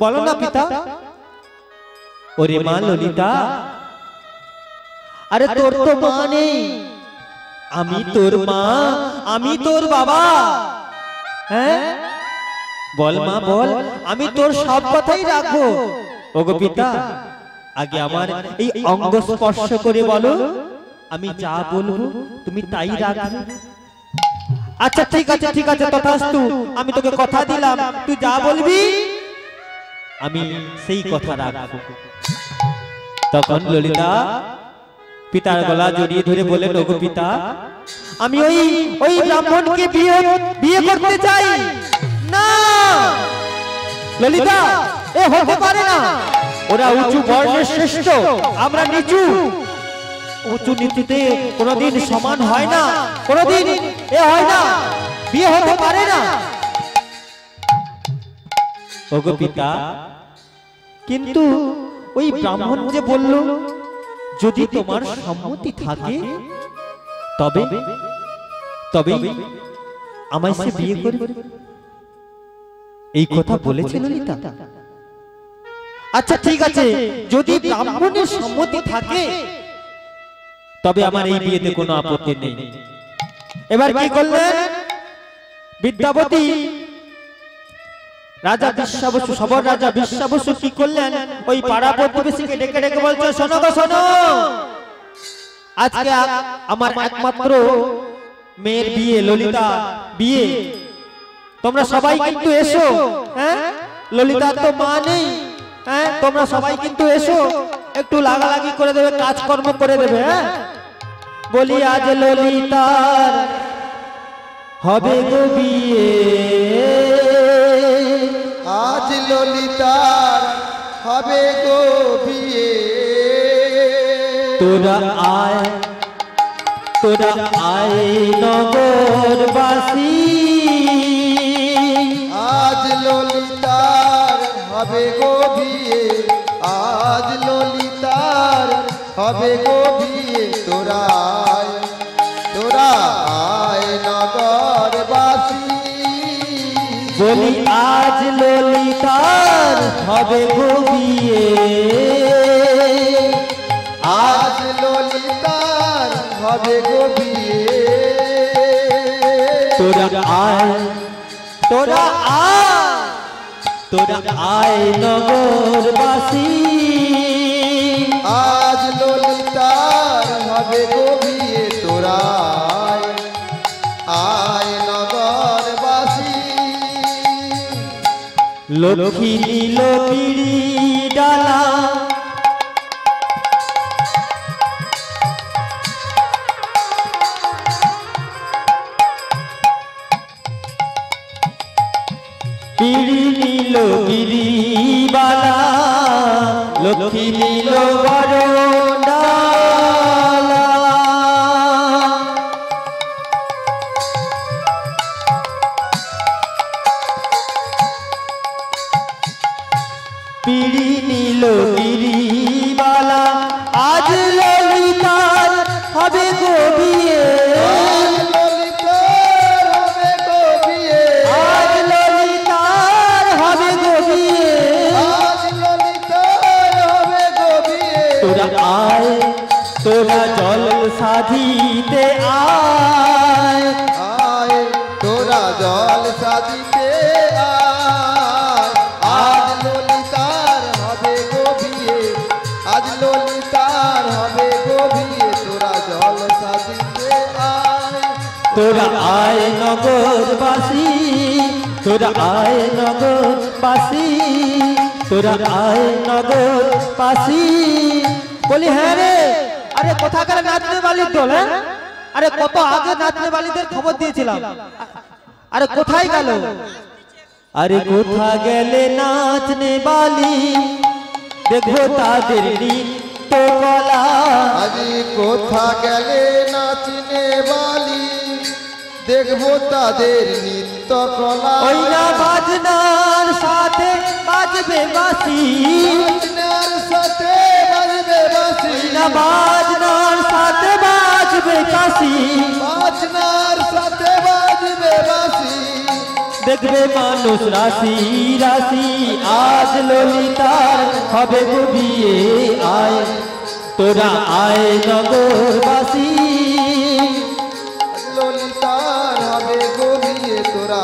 বলো না পিতা। ওরে মা ললিতা, আরে তোর তো মা নেই, আমি তোর মা, আমি তোর বাবা। হ্যাঁ বল মা বল, আমি তোর সব কথাই রাখবো। ওগো পিতা, আগে আমার এই অঙ্গ স্পর্শ করে বলো, আমি যা বলবো তুমি তাই রাখবে। আচ্ছা ঠিক আছে, ঠিক আছে, তথাস্তু, আমি তোকে কথা দিলাম, তুই যা বলবি আমি সেই কথা রাখবো। তখন ললিতা পিতার গলা জড়িয়ে ধরে বললেন, ওগো পিতা, আমি ওই ব্রাহ্মণকে বিয়ে করতে চাই না। ললিতা, এ হতে পারে না, ওরা উঁচু বর্ণের শ্রেষ্ঠ, আমরা নিচু, উঁচু নিচুতে কোনোদিন সমান হয় না, কোনোদিন এ হয় না, বিয়ে হতে পারে না। ওগো পিতা, কিন্তু ওই ব্রাহ্মণ যে বলল যদি তোমার সম্মতি থাকে তবে তবে আমায় সে বিয়ে করবে, এই কথা বলেছে ললিতা। আচ্ছা ঠিক আছে, যদি ব্রাহ্মণের সম্মতি থাকে তবে আমার এই বিয়েতে কোনো আপত্তি নেই। এবার কি করলেন বিদ্যাবতী? রাজা বিশ্বাবসু, সবর রাজা বিশ্বাবসু কি করলেন? ওই পাড়া প্রতিবেশীকে ডেকে ডেকে বলছে, শোনো গো শোনো, আজকে আমার একমাত্র মেয়ের বিয়ে, ললিতা বিয়ে, তোমরা সবাই কিন্তু এসো। হ্যাঁ, ললিতার তো মা নেই, হ্যাঁ, তোমরা সবাই কিন্তু এসো, একটু লাগালাগি করে দেবে, কাজকর্ম করে দেবে। হ্যাঁ, বলি আজ ললিতার হবে গো বিয়ে, আজ ললিতার হবে গো বিয়ে, তোরা আয়, তোরা আয় নগরবাসী, আজ ললিতার হবে গো বিয়ে, আজ ললিতার হবে গো বিয়ে, তোরা আয়, তোরা আয় নগরবাসী, বলি আজ ললিতার হবে গো বিয়ে, আজ ললিতার হবে গো বিয়ে, তোরা আয়, তোরা আয়, তোরা আয় নগরবাসী, আজ ললিতার হবে গো বিয়ে, তোরা আয়, আয় নগরবাসী, লক্ষ্মী নীল পিড়ি ডালা পিড়ি নীল পিড়ি বালা লক্ষ্মী নীল বরণ ডালা পিড়ি নীল পিড়ি বালা আজ ললিতার হবে গো বিয়ে তোরা জল সাধিতে আয় আয় তোরা জল সাধিতে আয় আজ ললিতার হবে গো বিয়ে আজ ললিতার হবে গো বিয়ে তোরা জল সাধিতে আয় তোরা আয় নগরবাসী তোরা আয় নগরবাসী তোরা আয় নগরবাসী বলি হ্যাঁ রে আরে কোথাকার নাচনে বালির দল হ্যাঁ আরে কত আগে নাচনে বালিদের খবর দিয়েছিলাম আরে কোথায় গেল আরে কোথা গেলে নাচনে বালি দেখো তাদের নৃত্য কলা আজি কোথা গেলে নাচনে বালি দেখবো তাদের নৃত্য কলা ওই না বাজনার সাথে বাজবে বাঁশি বাজনার সাথে বাজবে বাঁশি না বাজনার সাথে বাজবে কাশি বাজনার সাথে বাজবে বাঁশি দেখবে মানুষ রাশি রাশি আজ ললিতার হবে গো বিয়ে আয় তোরা আয় নগরবাসী ললিতার হবে গো বিয়ে তোরা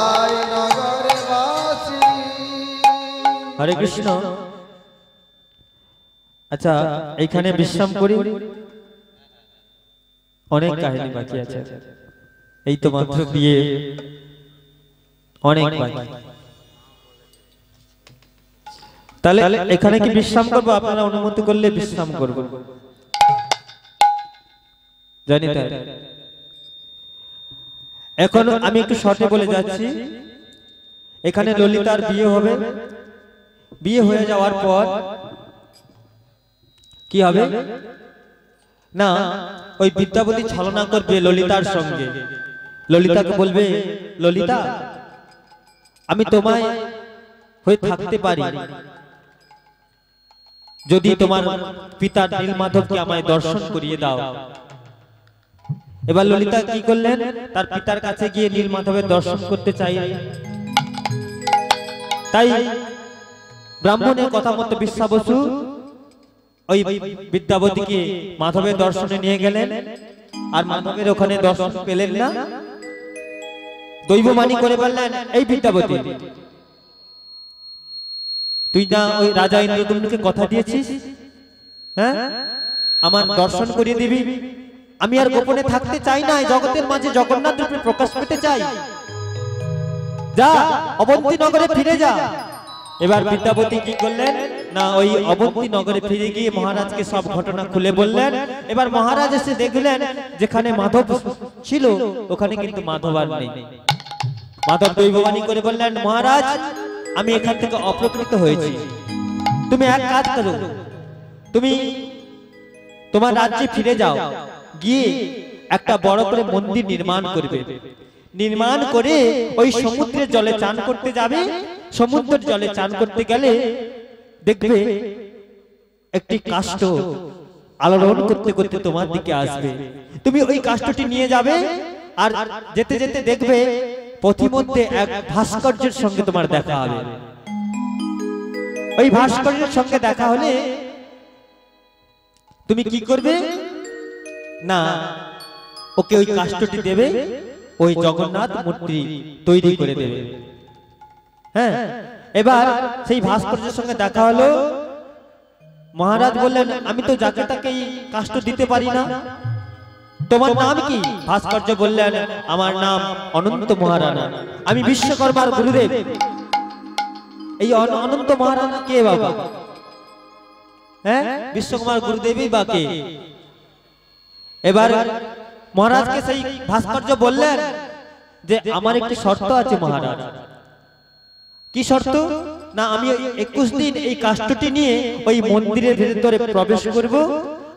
আয় নগরে বাসী হরে কৃষ্ণ আচ্ছা এইখানে বিশ্রাম করি অনেক কাহিনী বাকি আছে এই তো মাত্র বিয়ে অনেক বাকি তাহলে এখানে কি বিশ্রাম করব আপনারা অনুমতি করলে বিশ্রাম করব জানি তাই এখন আমি একটু শর্টে বলে যাচ্ছি এখানে ললিতার বিয়ে হবে বিয়ে হয়ে যাওয়ার পর কি হবে না ওই বিদ্যাপতি ছলনা করবে ললিতার সঙ্গে ললিতাকে বলবে ললিতা আমি তোমায় হয়ে থাকতে পারি যদি তোমার পিতা নীলমাধবকে আমায় দর্শন করিয়ে দাও এবার ললিতা কি করলেন তার পিতার কাছে গিয়ে নীলমাধবের দর্শন করতে চাই তাই ব্রাহ্মণের কথা মতো বিশ্বা বসু ওই বিদ্যাপতিকে মাধবের দর্শনে নিয়ে গেলেন আর মাধবের ওখানে দর্শন পেলেন না দৈববাণী করে বললেন এই বিদ্যাপতি তুই না ওই রাজা ইন্দ্রদম্নকে কথা দিয়েছিস হ্যাঁ আমার দর্শন করিয়ে দিবি আমি আর গোপনে থাকতে চাই না জগতের মাঝে জগন্নাথ রূপে প্রকাশ পেতে চাই যা অবন্তী নগরে ফিরে যা এবার বিদ্যাপতি কি করলেন না ওই অবন্তী নগরে ফিরে গিয়ে মহারাজকে সব ঘটনা খুলে বললেন এবার মহারাজ এসে দেখলেন যেখানে মাধব ছিল ওখানে কিন্তু মাধব আর নেই মাধব দৈববাণী করে বললেন মহারাজ আমি এখান থেকে অপ্রকৃত হয়েছি তুমি এক কাজ করো তুমি তোমার রাজ্যে ফিরে যাও গিয়ে একটা বড় করে মন্দির নির্মাণ করবে নির্মাণ করে ওই সমুদ্রের জলে চান করতে যাবে সমুদ্রের জলে চান করতে গেলে দেখবে একটি কাষ্ঠ আলোড়ন করতে করতে তোমার দিকে আসবে তুমি ওই কাষ্ঠটি নিয়ে যাবে আর যেতে যেতে দেখবে পথিমধ্যে এক ভাস্কর্যের সঙ্গে তোমার দেখা হবে ওই ভাস্কর্যের সঙ্গে দেখা হলে তুমি কি করবে না ওকে ওই কাষ্ঠটি দেবে ওই জগন্নাথ মূর্তি তৈরি করে দেবে হ্যাঁ এবার সেই ভাস্কর্যের সঙ্গে দেখা হলো মহারাজ বললেন আমি তো যাকে তাকে কাষ্ঠ দিতে পারি না তোমার নাম কি? ভাস্কর্য বললেন, আমার নাম অনন্ত মহারানা, আমি বিশ্বকর্মার গুরুদেব। এই অনন্ত মহারানা কে বাবা? হ্যাঁ, বিশ্বকর্মার গুরুদেবই বা কে? এবার মহারাজকে সেই ভাস্কর্য বললেন যে আমার একটি শর্ত আছে মহারাজ। কি শর্ত? না, আমি 21 দিন এই কাষ্ঠটি নিয়ে ওই মন্দিরের ভিতরে প্রবেশ করব,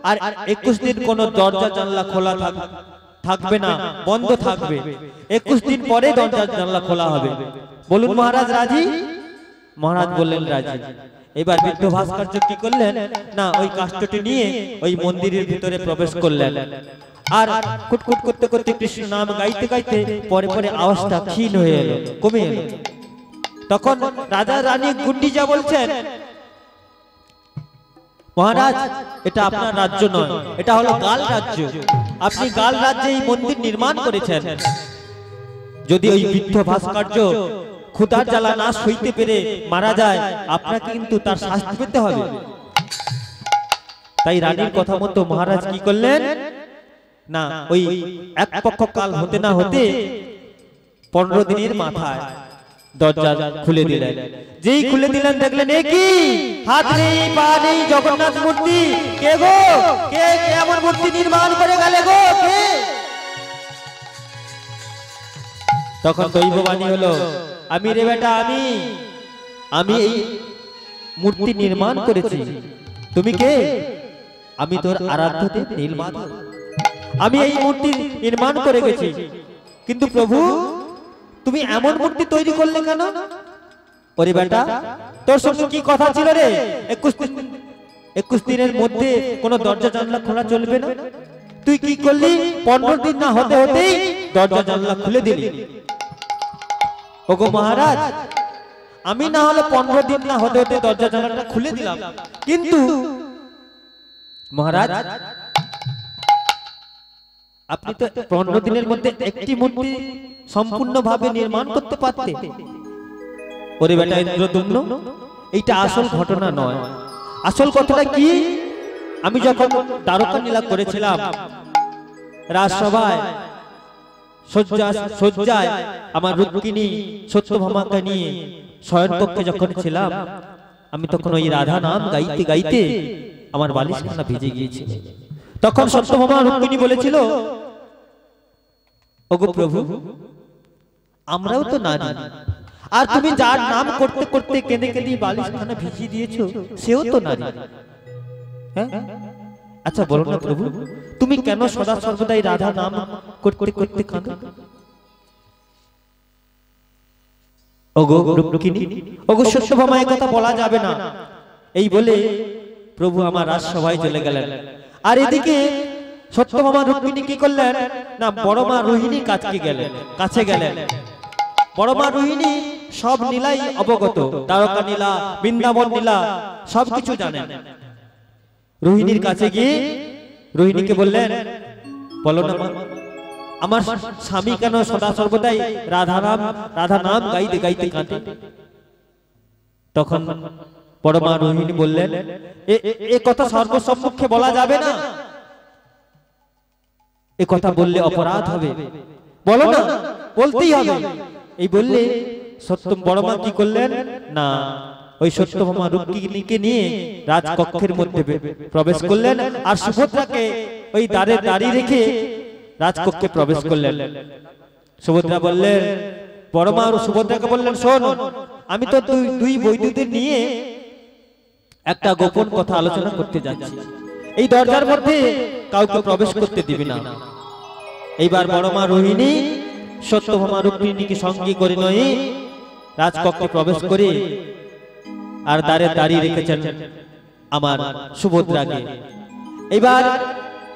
আর 21 দিন কোনো দরজা জানলা খোলা থাকবে না, বন্ধ থাকবে। 21 দিন পরে দরজা জানলা খোলা হবে। বলুন মহারাজ রাজি? মহারাজ বললেন রাজি। এবার বৃদ্ধ ভাস্কর্য কি করলেন? না, ওই কাষ্ঠটি নিয়ে ওই মন্দিরের ভিতরে প্রবেশ করলেন, আর কুটকুট করতে করতে কৃষ্ণ নাম গাইতে গাইতে পরে পরে আওয়াজটা ক্ষীণ হয়ে এলো, কমে এলো। তখন রাজা রানী গুন্ডিজা বলছেন, মহারাজ এটা আপনার রাজ্য নয়, এটা হলো গাল রাজ্য। আপনি গাল রাজ্যে এই মন্দির নির্মাণ করেছেন। যদি ওই বৃদ্ধ ভাস্কর্য ক্ষুধার জ্বালা না সইতে পেরে মারা যায়, আপনাকে কিন্তু তার শাস্তি পেতে হবে। তাই রানীর কথা মতো মহারাজ কি করলেন? না, ওই এক পক্ষ কাল হতে না হতে 15 দিনের মাথায় দরজা খুলে দিলেন। যেই খুলে দিলেন দেখলেন এ কি, হাত নেই পা নেই জগন্নাথ মূর্তি। কে গো? কে এমন মূর্তি নির্মাণ করে গেলে গো? কে? তখন দৈববাণী হলো, আমি রে বেটা, আমি এই মূর্তি নির্মাণ করেছি। তুমি কে? আমি তোর আরাধ্য দেব নীলমাধব। আমি এই মূর্তি নির্মাণ করে গেছি, কিন্তু প্রভু তুমি এমন মূর্তি তৈরি করলে কেন? ওরে বেটা, তোর সঙ্গে কি কথা ছিল রে? 21 দিনের মধ্যে কোনো দরজা জানলা খোলা চলবে না। তুই কি করলি? 15 দিন না হতে হতেই দরজা জানলা খুলে দিলি। ওগো মহারাজ, আমি না হলে 15 দিন না হতে হতে দরজা জানলাটা খুলে দিলাম, কিন্তু মহারাজ আপনি তো 15 দিনের মধ্যে একটি মূর্তি সম্পূর্ণভাবে নির্মাণ করতে পারতেন। ওরে বেটা ইন্দ্রদম্ন, এইটা আসল ঘটনা নয়। আসল কথাটা কি? আমি যখন দ্বারকা লীলা করেছিলাম, রাজসভায় সজ্জায় আমার রুক্মিণী সত্যভামাকে নিয়ে শয়ন কক্ষে যখন ছিলাম, আমি তখন ওই রাধা নাম গাইতে গাইতে আমার বালিশখানা ভিজে গিয়েছিল। তখন সত্যভামা রুক্মিণী বলেছিল, ওগো প্রভু, আমরাও তো নারী, আর তুমি যার নাম করতে করতে কেঁদে কেঁদে বালিশখানা ভিজিয়ে দিয়েছো, সেও তো নারী। হ্যাঁ, আচ্ছা বলো না প্রভু, তুমি কেন সদা সর্বদাই রাধা নাম করতে করতে কাঁদো? ওগো রুক্মিণী, ওগো সত্যভামা, এই কথা বলা যাবে না। এই বলে প্রভু আমার রাজসভায় চলে গেলেন। আর এদিকে সত্যভামা রুক্মিণী কি করলেন? না, বড় মা রোহিণী কাছে গেলেন। বড় মা রোহিণী সব লীলাই অবগত, দ্বারকা লীলা, বৃন্দাবন লীলা সবকিছু জানেন। রোহিণীর কাছে গিয়ে রোহিণীকে বললেন, বলো না মা, আমার স্বামী কেন সদা সর্বদাই রাধা নাম গাইতে গাইতে কাঁদে? তখন বড় মা রোহিণী বললেন, এ কথা সর্বসম্মুখে বলা যাবে না, এ কথা বললে অপরাধ হবে, বলো না, বলতেই হবে। এই বললে বড় মা কি করলেন? না, ওই সত্যভামা রুক্মিণীকে নিয়ে রাজকক্ষের মধ্যে প্রবেশ করলেন, আর সুভদ্রাকে ওই দ্বারে দাঁড়িয়ে রেখে রাজকক্ষে প্রবেশ করলেন। সুভদ্রা বললেন, বড় মা সুভদ্রাকে বললেন, শোন, আমি তো দুই বৈদ্যুতির নিয়ে একটা গোপন কথা আলোচনা করতে যাচ্ছি, এই দরজার মধ্যে কাউকে প্রবেশ করতে দিবি না। এইবার বড় মা রোহিণী সত্যভামা রুক্মিণীকে সঙ্গে করে নয় রাজকক্ষে প্রবেশ করে আর দ্বারে দাঁড়িয়ে রেখেছেন আমার সুভদ্রাকে। এবার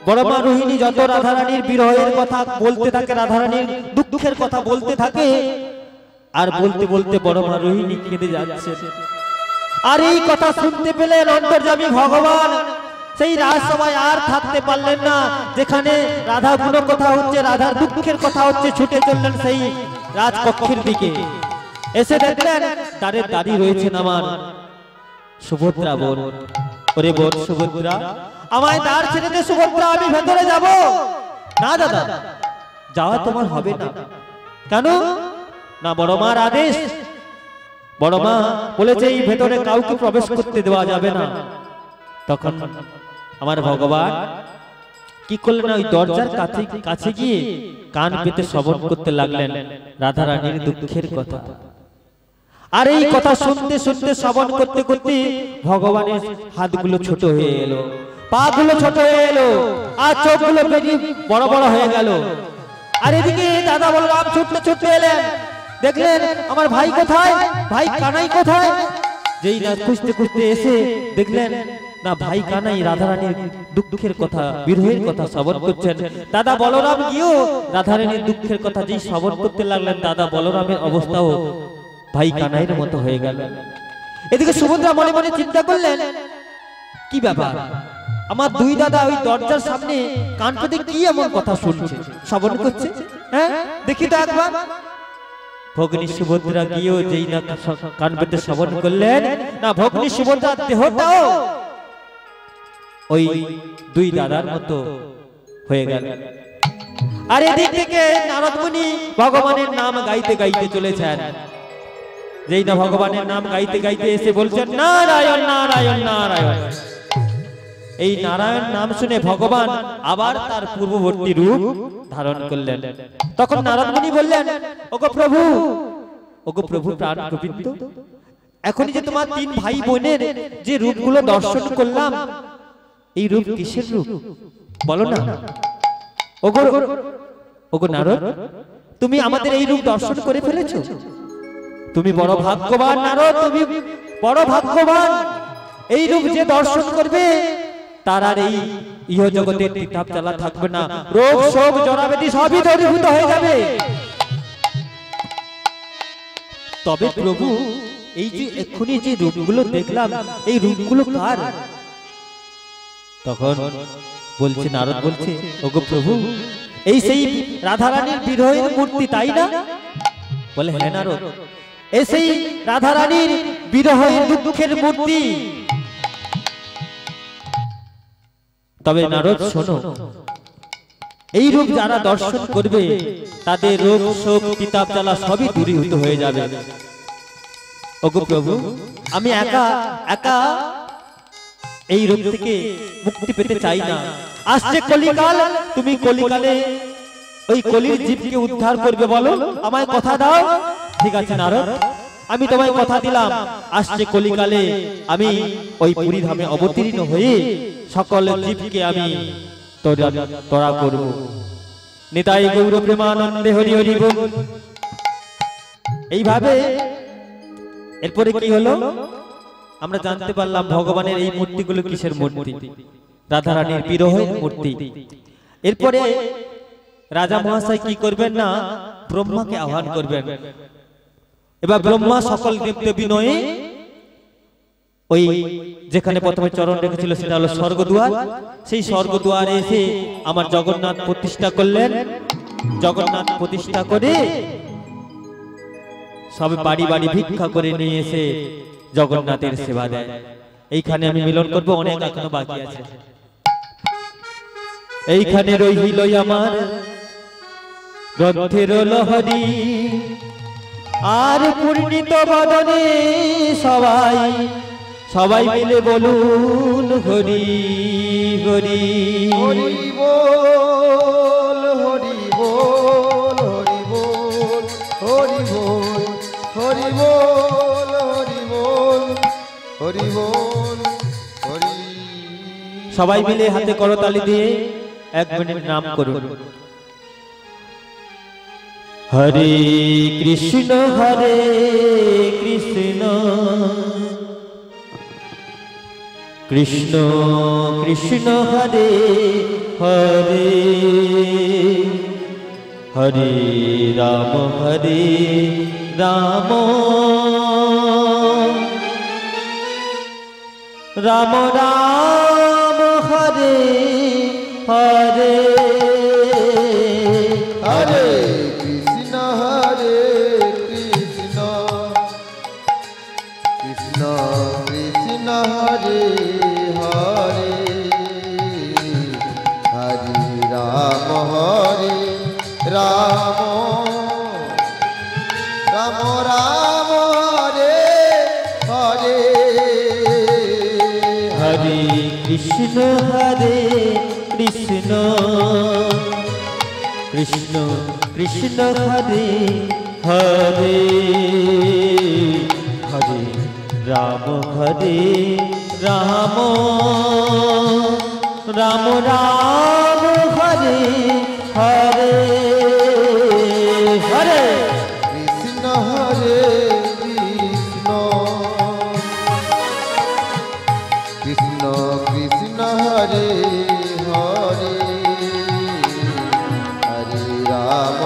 বড় মা রোহিণী যত রাধারানীর বিরহের কথা বলতে থাকে, রাধারানীর দুঃখের কথা বলতে থাকে, আর বলতে বলতে বড় মা রোহিণী কেঁদে যাচ্ছে। আর এই কথা শুনতে পেলেন অন্তর্যামী ভগবান সেই রাজসভায় আর থাকতে পারলেন না। যেখানে রাধা গুণ কথা হচ্ছে, রাধার দুঃখের কথা হচ্ছে, ছুটে চললেন সেই রাজকক্ষের দিকে। এসে দেখলেন দ্বারে দাঁড়িয়ে রয়েছেন আমার সুভদ্রা বোন। ওরে বোন সুভদ্রা, আমায় দ্বার ছেড়ে দে সুভদ্রা, আমি ভেতরে যাব। না দাদা, যাওয়া তোমার হবে না। কেন? না, বড় মার আদেশ। বড় মা বলেছে এই ভেতরে কাউকে প্রবেশ করতে দেওয়া যাবে না। তখন আমার ভগবান কি করলেন, ওই দরজার কাছে গিয়ে কান পেতে শ্রবণ করতে লাগলেন রাধারানীর দুঃখের কথা। আর এই কথা শুনতে শুনতে শ্রবণ করতে করতে ভগবানের হাতগুলো ছোট হয়ে এলো, পা গুলো ছোট হয়ে এলো, আর চোখগুলো বড় বড় হয়ে গেল। আর এদিকে দাদা বলরাম ছুটতে ছুটতে এলেন, দেখলেন আমার ভাই কোথায়, ভাই কানাই কোথায়। যেই না খুঁজতে খুঁজতে এসে দেখলেন না, ভাই কানাই রাধারানীর দুঃখের কথা, বিরহের কথা শ্রবণ করছেন। দাদা বলরাম গিয়েও রাধারানীর দুঃখের কথা যেই শ্রবণ করতে লাগলেন, দাদা বলরামের অবস্থাও ভাই কানাইয়ের মতো হয়ে গেল। এদিকে সুভদ্রা মনে মনে চিন্তা করলেন, কি ব্যাপার, আমার দুই দাদা ওই দরজার সামনে কান পেতে কি এমন কথা শুনছে, শ্রবণ করছে, হ্যাঁ দেখি তো একবার। ভগ্নী সুভদ্রা গিয়েও যেই না কান পেতে শ্রবণ করলেন, না ভগ্নী সুভদ্রার দেহটাও ওই দুই দাদার মতো হয়ে গেল। আর এদিক থেকে নারদ মুনি ভগবানের নাম গাইতে গাইতে চলেছেন। যেই না ভগবানের নাম গাইতে গাইতে এসে বলছেন নারায়ণ নারায়ণ নারায়ণ। এই নারায়ণ নাম শুনে ভগবান আবার তার পূর্ববর্তী রূপ ধারণ করলেন। তখন নারদ মুনি বললেন, ওগো প্রভু প্রাণ গোবিন্দ, এখনই যে তোমার তিন ভাই বোনের যে রূপগুলো দর্শন করলাম, এই রূপ কিসের রূপ বলো না। ওগো নারদ, তুমি আমাদের এই রূপ দর্শন করে ফেলেছো, তুমি বড় ভাগ্যবান নারদ, তুমি বড় ভাগ্যবান। এই রূপ যে দর্শন করবে তার আর এই ইহ জগতের তিতাব জ্বালা থাকবে না, রোগ শোক জরাবেদি সবই দূরীভূত হয়ে যাবে। তবে প্রভু, এই যে এক্ষুনি যে রূপগুলো দেখলাম, এই রূপগুলো কার? তখন বলছে নারদ, বলছে ওগো প্রভু, এই সেই রাধারানীর বিরহের মূর্তি, তাই না? বলে হ্যাঁ নারদ, এই সেই রাধারানীর বিরহের দুঃখের মূর্তি। তবে নারদ শোনো, এই রূপ যারা দর্শন করবে তাদের রোগ শোক পিতাপ জ্বালা সবই দূরীভূত হয়ে যাবে। ওগো প্রভু, আমি একা একা এই রূপ থেকে মুক্তি পেতে চাই না। আসছে কলিকাল, তুমি কলিকালে ওই কলির জীবকে উদ্ধার করবে, বলো আমায় কথা দাও। ঠিক আছে নারদ, আমি তোমায় কথা দিলাম, আসছে কলিকালে আমি ওই পুরী ধামে অবতীর্ণ হয়ে সকল জীবকে আমি তরা করব। নিতাই গৌর প্রেমানন্দে হরি হরি বল। এইভাবে এরপরে কি হলো আমরা জানতে পারলাম, ভগবানের এই মূর্তিগুলো কিসের মূর্তি? রাধারানীর বিরহের মূর্তি। এরপরে রাজা মহাশয় কি করবেন না, ব্রহ্মাকে আহ্বান করবেন। এবার ব্রহ্মা সকল দেবদেবী নয়ে ওই যেখানে প্রথমে চরণ রেখেছিল সেটা হলো স্বর্গদুয়ার, সেই স্বর্গদুয়ারে এসে আমার জগন্নাথ প্রতিষ্ঠা করলেন। জগন্নাথ প্রতিষ্ঠা করে সব বাড়ি বাড়ি ভিক্ষা করে নিয়ে এসে জগন্নাথের সেবা দেয়। এইখানে আমি মিলন করবো, অনেক এখনো বাকি আছে। এইখানে রইল আমার গ্রন্থের লহরী, আর পূর্ণিত বদনে সবাই সবাই মিলে বলুন হরি হরি হরি বল, হরি বল, হরি বল, হরি বল, হরি বল, হরি বল, হরি বল, হরি। সবাই মিলে হাতে করতালি দিয়ে 1 মিনিট নাম করুন। হরে কৃষ্ণ কৃষ্ণ কৃষ্ণ হরে হরে, হরে রাম রাম রাম রাম হরে হরে, হরে কৃষ্ণ কৃষ্ণ কৃষ্ণ হরে হরে, হরে রাম কৃষ্ণ হরে কৃষ্ণ কৃষ্ণ কৃষ্ণ হরে হরে হরে রাম হরে রাম রাম রাম হরে হরে হরে কৃষ্ণ হরে কৃষ্ণ কৃষ্ণ কৃষ্ণ হরে হরে হরে রাম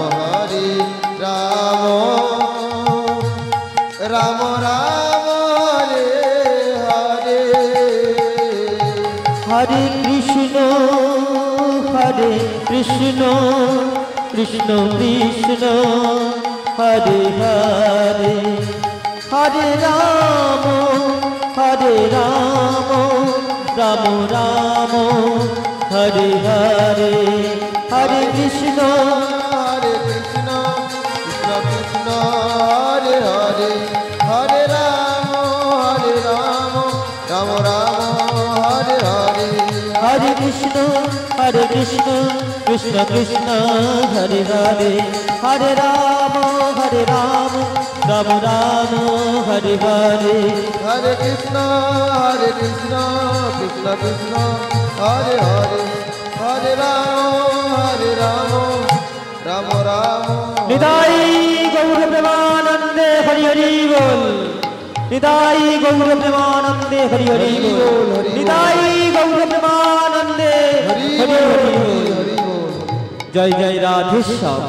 রাম রাম হরে হরে হরে কৃষ্ণ কৃষ্ণ কৃষ্ণ হরে হরে হরে রাম রাম রাম হরে হরে হরে কৃষ্ণ কৃষ্ণ কৃষ্ণ কৃষ্ণ হরে হরে হরে রাম রাম রাম হরে হরে হরে কৃষ্ণ কৃষ্ণ কৃষ্ণ হরে হরে হরে রাম রাম রাম হরে হরে হরে কৃষ্ণ কৃষ্ণ কৃষ্ণ হরে হরে হরে রাম রাম রাম নিতাই গৌর প্রেমানন্দে হরি হরি বল নিতাই গৌর প্রেমানন্দে হরি হরি বল নিতাই গৌর প্রেমানন্দে হরি হরি বল হরি বল জয় জয় রাধেশ্যাম।